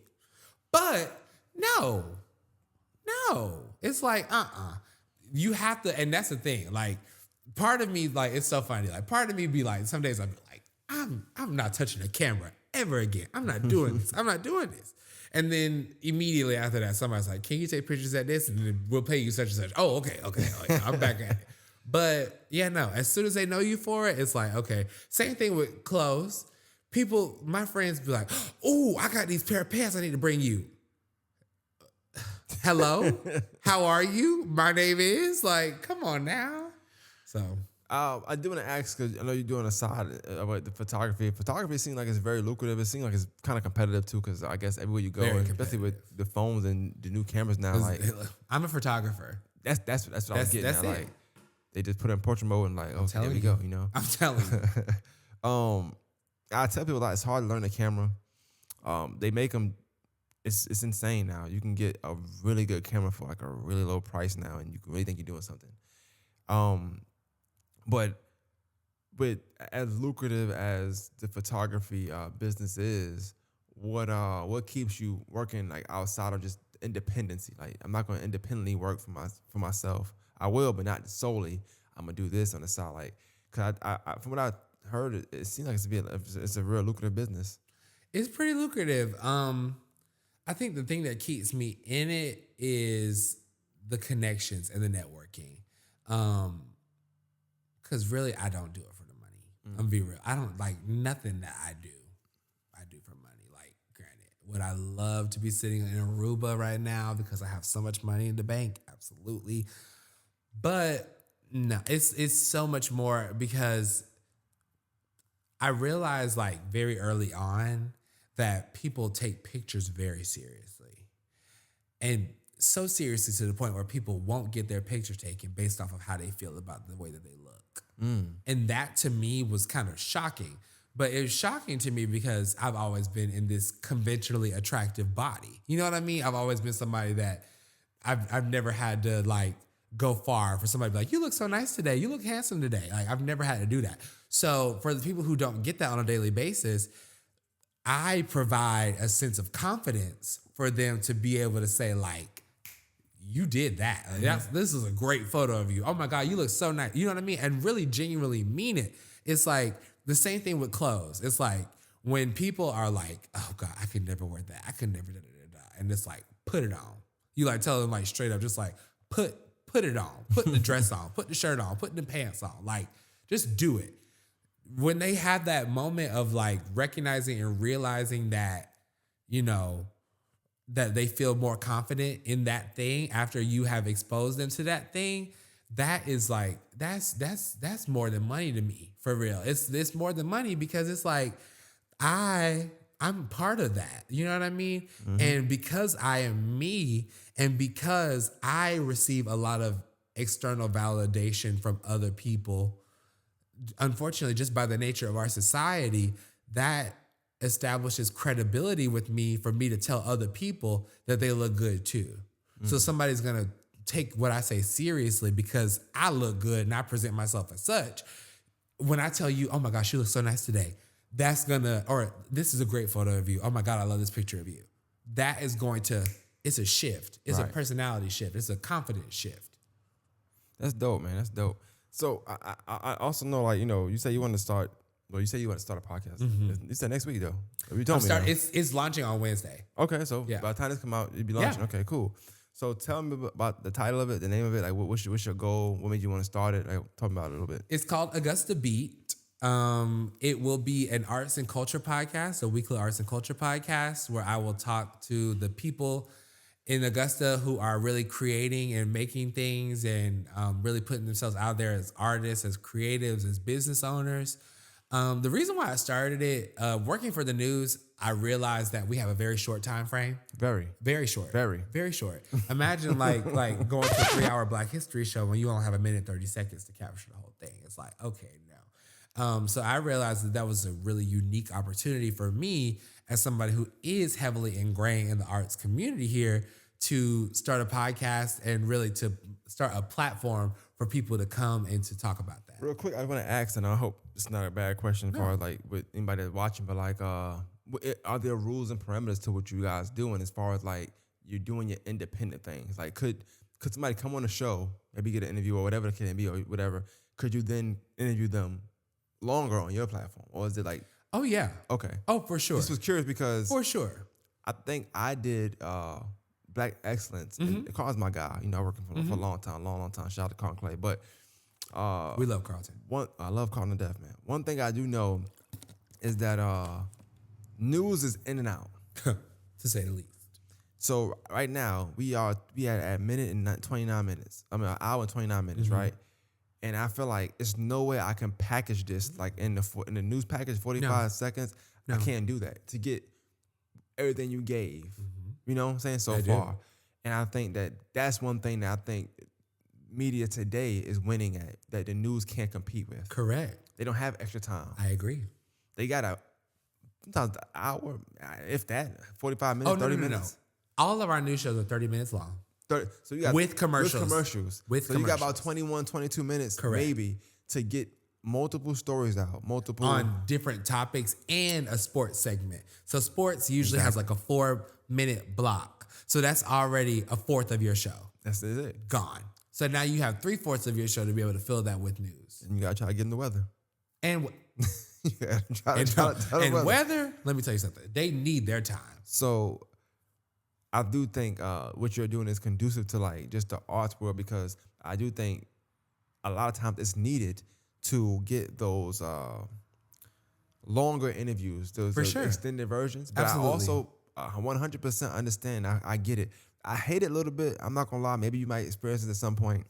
But no. It's like, You have to, and that's the thing. Like, part of me, like, it's so funny. Like, part of me be like, some days I'll be like, I'm not touching a camera ever again. I'm not doing this. I'm not doing this. And then immediately after that, somebody's like, can you take pictures at this? And then we'll pay you such and such. Oh, okay. I'm back at it. But yeah, no, as soon as they know you for it, it's like, okay. Same thing with clothes. people, my friends be like, oh, I got these pair of pants I need to bring you. Hello? How are you? My name is, like, come on now. So I do want to ask, because I know you're doing a side about the photography. Photography seems like it's very lucrative. It seems like it's kind of competitive too, because I guess everywhere you go, Very and especially with the phones and the new cameras now, like I'm a photographer. that's what I was getting that's at. it. Like they just put it in portrait mode and like, okay, there we go. You know. I'm telling you. I tell people like it's hard to learn the camera. They make them. It's insane now. You can get a really good camera for like a really low price now, and you can really think you're doing something. But as lucrative as the photography business is, what keeps you working like outside of just independency? Like I'm not going to independently work for myself. I will, but not solely. I'm gonna do this on the side, like because I from what I heard, it seems like it's a real lucrative business. It's pretty lucrative. I think the thing that keeps me in it is the connections and the networking. Because really, I don't do it for the money. I'm gonna be real. I don't like nothing that I do for money. Like, granted, would I love to be sitting in Aruba right now because I have so much money in the bank? Absolutely. But no, it's so much more because I realized like very early on that people take pictures very seriously. And so seriously to the point where people won't get their picture taken based off of how they feel about the way that they look. And that to me was kind of shocking. But it was shocking to me because I've always been in this conventionally attractive body. You know what I mean? I've always been somebody that I've never had to like go far for somebody to be like, you look so nice today. You look handsome today. Like I've never had to do that. So for the people who don't get that on a daily basis, I provide a sense of confidence for them to be able to say like, you did that. Like, this is a great photo of you. Oh my God, you look so nice. You know what I mean? And really genuinely mean it. It's like the same thing with clothes. It's like when people are like, oh God, I could never wear that. I could never and it's like, put it on. You like tell them like straight up, just like put it on. Put the dress on. Put the shirt on. Put the pants on. Like just do it. When they have that moment of like recognizing and realizing that, you know, that they feel more confident in that thing after you have exposed them to that thing, that is like, that's more than money to me, for real. It's more than money because it's like, I'm part of that. You know what I mean? Mm-hmm. And because I am me and because I receive a lot of external validation from other people, unfortunately, just by the nature of our society, that establishes credibility with me for me to tell other people that they look good too. Mm-hmm. So somebody's going to take what I say seriously because I look good and I present myself as such. When I tell you, oh my gosh, you look so nice today, that's gonna, or this is a great photo of you. Oh my God, I love this picture of you. That is going to, it's a shift. It's a personality shift. It's a confidence shift. That's dope, man. That's dope. So I also know, like, you know, you say you want to start, well, you say you want to start a podcast. Mm-hmm. You said next week though. You told me. It's launching on Wednesday. Okay, so by the time this come out, it'll be launching. Yeah. Okay, cool. So tell me about the title of it, the name of it. Like, what's your goal? What made you want to start it? Like, talk about it a little bit. It's called Augusta Beat. It will be an arts and culture podcast, a weekly arts and culture podcast, where I will talk to the people in Augusta who are really creating and making things and really putting themselves out there as artists, as creatives, as business owners. The reason why I started it, working for the news, I realized that we have a very short time frame. Very short. Very short. Imagine like going to a 3-hour Black History show when you only have 1:30 seconds to capture the whole thing. It's like, okay, no. So I realized that was a really unique opportunity for me as somebody who is heavily ingrained in the arts community here to start a podcast and really to start a platform for people to come and to talk about that. Real quick, I want to ask, and I hope it's not a bad question as far as like with anybody that's watching, but like, are there rules and parameters to what you guys doing as far as like you're doing your independent things? Like, could somebody come on a show, maybe get an interview or whatever it can be or whatever? Could you then interview them longer on your platform, or is it like? Oh yeah. Okay. Oh, for sure. This was curious because for sure. I think I did Black Excellence, and Carl's my guy. You know, I worked for a long time. Shout out to Carl Clay, but we love Carlton. I love Carlton to death, man. One thing I do know is that news is in and out. To say the least. So right now we at a minute and 29 minutes. I mean, an hour and 29 minutes, right? And I feel like it's no way I can package this like in the news package 45 seconds. I can't do that to get everything you gave. You know what I'm saying? So far. And I think that's one thing that I think media today is winning at, that the news can't compete with. Correct. They don't have extra time. I agree. They got sometimes an hour, if that, 45 minutes, 30 minutes. No. All of our news shows are 30 minutes long. 30, so you got with commercials. You got about 21, 22 minutes maybe to get multiple stories out, on different topics and a sports segment. So sports usually has like a 4-minute block. So that's already a fourth of your show. That's it. Gone. So now you have 3/4 of your show to be able to fill that with news. And you gotta try to get in the weather. And weather, let me tell you something. They need their time. So I do think what you're doing is conducive to like just the arts world, because I do think a lot of times it's needed to get those longer interviews, those extended versions. But Absolutely. I also 100% understand. I get it. I hate it a little bit. I'm not gonna lie. Maybe you might experience it at some point.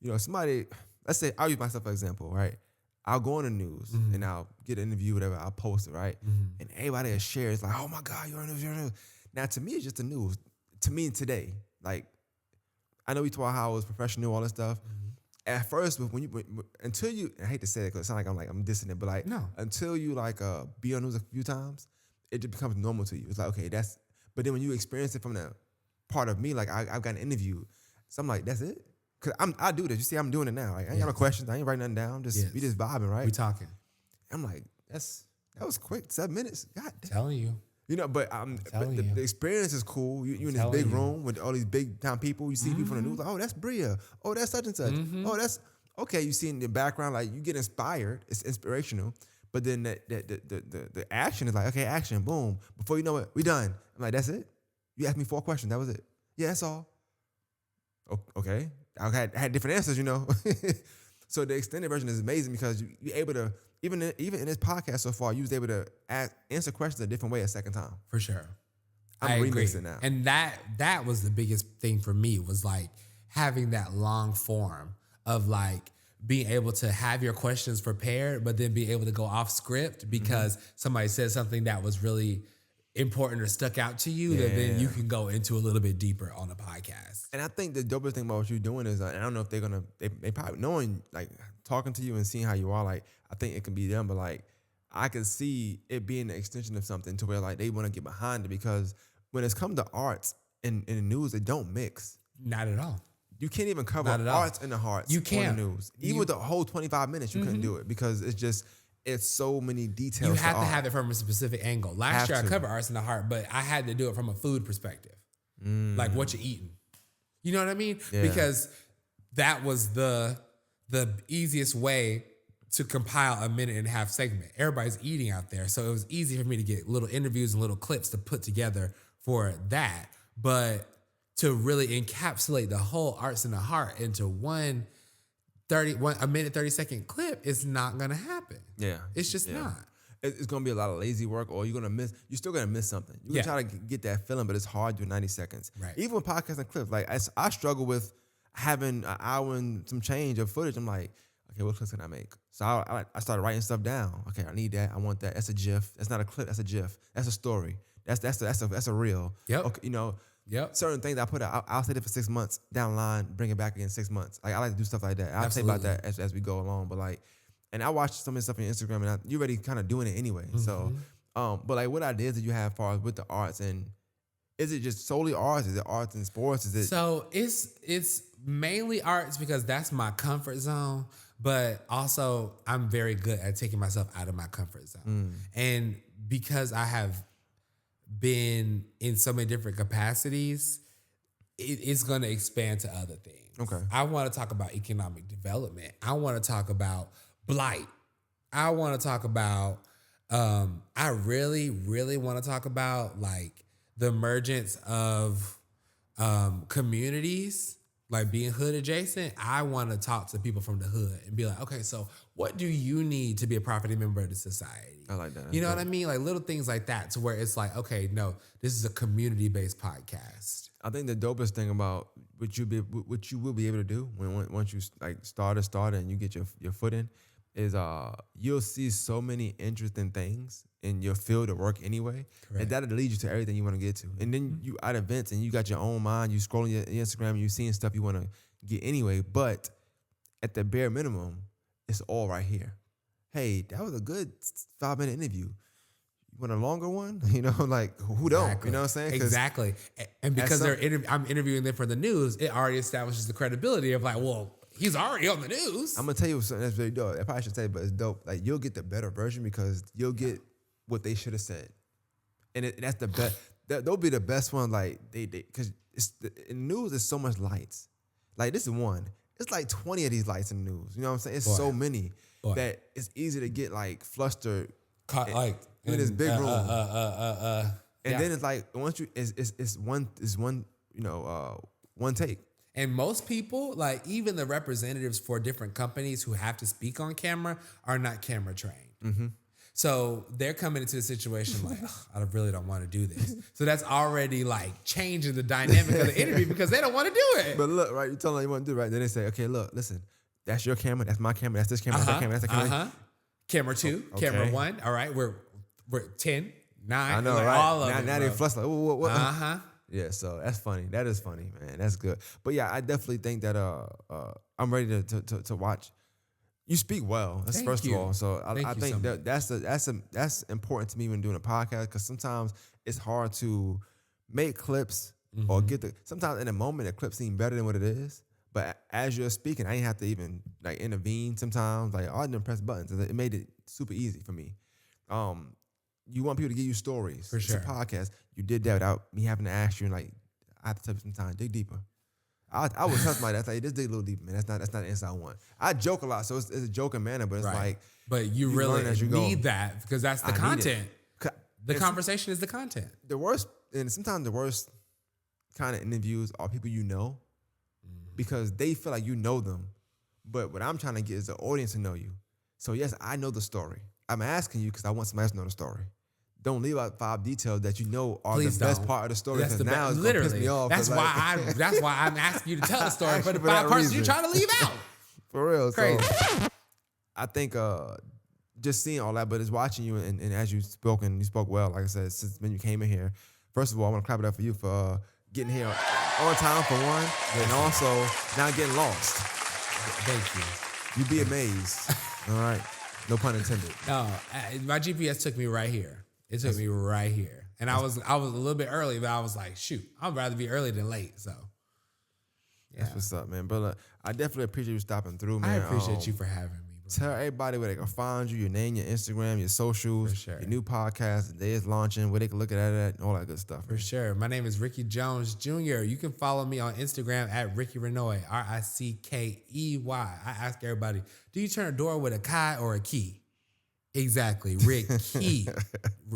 You know, somebody, let's say, I'll use myself as an example, right? I'll go on the news and I'll get an interview, whatever. I'll post it, right? And everybody that shares like, oh my God, you're on the news. Now, to me, it's just the news. To me, today, like, I know we talk how I was professional, all this stuff. At first, until you, I hate to say it because it sounds like I'm dissing it, but like, until you like be on news a few times, it just becomes normal to you. It's like, okay, but then when you experience it from that part of me, like I've got an interview, so I'm like, that's it? Cause I do this. You see, I'm doing it now. Like, I ain't got no questions. I ain't writing nothing down. We just vibing, right? We talking. I'm like, that was quick. 7 minutes. God damn. Telling you. You know, but the experience is cool. You in this big room with all these big time people. You see people in the news, like, oh, that's Bria. Oh, that's such and such. Oh, that's okay. You see in the background, like you get inspired. It's inspirational. But then the action is like, okay, action, boom. Before you know it, we done. I'm like, that's it? You asked me 4 questions. That was it. Yeah, that's all. Okay. I had different answers, you know. So the extended version is amazing because you're able to, even in this podcast so far, you was able to answer questions a different way a second time. For sure. I'm remixing now. And that was the biggest thing for me, was like having that long form of like being able to have your questions prepared, but then be able to go off script because somebody said something that was really important or stuck out to you, that then you can go into a little bit deeper on the podcast. And I think the dopest thing about what you're doing is, I don't know if they probably knowing, like talking to you and seeing how you are, like I think it can be them, but like I can see it being an extension of something to where like they want to get behind it, because when it's come to arts in the news, they don't mix. Not at all. You can't even cover arts in the hearts you can't. on the news. Even with the whole 25 minutes, you couldn't do it because it's so many details. You have to have it from a specific angle. Last year I covered arts in the heart, but I had to do it from a food perspective. Like what you're eating. You know what I mean? Yeah. Because that was the easiest way to compile a 1.5-minute segment. Everybody's eating out there. So it was easy for me to get little interviews and little clips to put together for that. But to really encapsulate the whole arts in the heart into a minute, 30-second clip, is not going to happen. Yeah. It's just not. It's going to be a lot of lazy work, or you're still going to miss something. You're going to try to get that feeling, but it's hard to do 90 seconds. Right. Even with podcasts and clips, like I struggle with having an hour and some change of footage. I'm like, okay, what clips can I make? So I started writing stuff down. Okay, I need that. I want that. That's a GIF. That's not a clip. That's a GIF. That's a story. That's a reel. Yep. Okay, you know. Yep. Certain things I put out, I'll say it for 6 months down the line, bring it back again 6 months. Like I like to do stuff like that. I'll say about that as we go along. But like, and I watched some of the stuff on Instagram, and you're already kind of doing it anyway. So, but like, what ideas did you have as far as with the arts, and is it just solely arts? Is it arts and sports? Is it? So it's mainly arts because that's my comfort zone. But also, I'm very good at taking myself out of my comfort zone, and because I have been in so many different capacities, it's going to expand to other things. Okay. I want to talk about economic development. I want to talk about blight. I want to talk about, I really, really want to talk about like the emergence of communities, like being hood adjacent, I want to talk to people from the hood and be like, okay, so what do you need to be a profiting member of the society? I like that. You know what I mean? Like little things like that to where it's like, okay, no, this is a community-based podcast. I think the dopest thing about what you will be able to do once you like start and you get your foot in is you'll see so many interesting things in your field of work anyway. Correct. And that'll lead you to everything you want to get to. And then you at events and you got your own mind, you scrolling your Instagram and you seeing stuff you want to get anyway. But at the bare minimum, it's all right here. Hey, that was a good 5-minute interview. You want a longer one? You know, like who don't? Exactly. You know what I'm saying? Exactly. And because I'm interviewing them for the news, it already establishes the credibility of like, well, he's already on the news. I'm gonna tell you something that's very dope. I probably should say, but it's dope. Like you'll get the better version because you'll get what they should have said, and that's the best. They'll be the best one. Like they because in news there's so much lights. Like this is one. It's like 20 of these lights in the news. You know what I'm saying? It's so many that it's easy to get like flustered. In this big room. And then it's like once you it's one one take. And most people, like even the representatives for different companies who have to speak on camera, are not camera trained. Mm-hmm. So they're coming into the situation like, I really don't want to do this. So that's already like changing the dynamic of the interview because they don't want to do it. But look, right, you tell them you want to do it, right? Then they say, okay, look, listen, that's your camera, that's my camera, that's this camera, that's that camera, that's that camera. Camera 2, camera 1. All right, we're 10, 9. I know, like right? all of now they flush like, what? Yeah, so that's funny. That is funny, man. That's good. But yeah, I definitely think that I'm ready to watch. You speak well. That's first of all. So I think that's important to me when doing a podcast because sometimes it's hard to make clips or get sometimes in a moment the clip seems better than what it is. But as you're speaking, I didn't have to even like intervene sometimes. Like I didn't press buttons. It made it super easy for me. You want people to give you stories. For sure. It's a podcast. You did that without me having to ask you and like I have to take some time, dig deeper. I would tell somebody that's like, just dig a little deeper, man. That's not an inside one. I joke a lot, so it's a joking manner, but it's like. But you really need that because that's the content. The conversation is the content. The worst, and sometimes the worst kind of interviews are people you know because they feel like you know them. But what I'm trying to get is the audience to know you. So yes, I know the story. I'm asking you because I want somebody else to know the story. Don't leave out 5 details that you know are the best part of the story. Because now it's gonna piss me off. That's why I'm asking you to tell the story for the 5 parts you're trying to leave out. For real. Crazy. So I think just seeing all that, but it's watching you and as you spoke well, like I said, since when you came in here. First of all, I want to clap it up for you for getting here on time for one, and also not getting lost. Thank you. You'd be amazed. All right. No pun intended. No, my GPS took me right here. It took me right here. And I was a little bit early, but I was like, shoot, I'd rather be early than late. So, yeah. That's what's up, man. But I definitely appreciate you stopping through, man. I appreciate you for having me. Bro. Tell everybody where they can find you, your name, your Instagram, your socials, your new podcast, the day it's launching, where they can look at it, all that good stuff. For sure. My name is Rickey Jones Jr. You can follow me on Instagram at Rickey Renoy, Rickey. I ask everybody, do you turn a door with a key or a key? Exactly. Rickey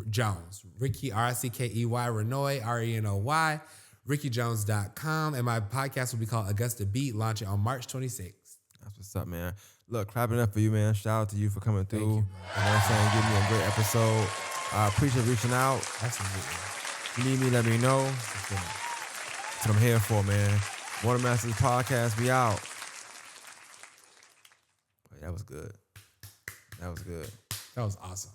Jones. Rickey, Rickey, Renoy, Renoy, RickeyJones.com. And my podcast will be called Augusta Beat, launching on March 26th. That's what's up, man. Look, clapping up for you, man. Shout out to you for coming through. Thank you, you know what I'm saying? Give me a great episode. I appreciate reaching out. Absolutely. If you need me, let me know. That's what I'm here for, man. Water Masters Podcast, we out. That was good. That was good. That was awesome.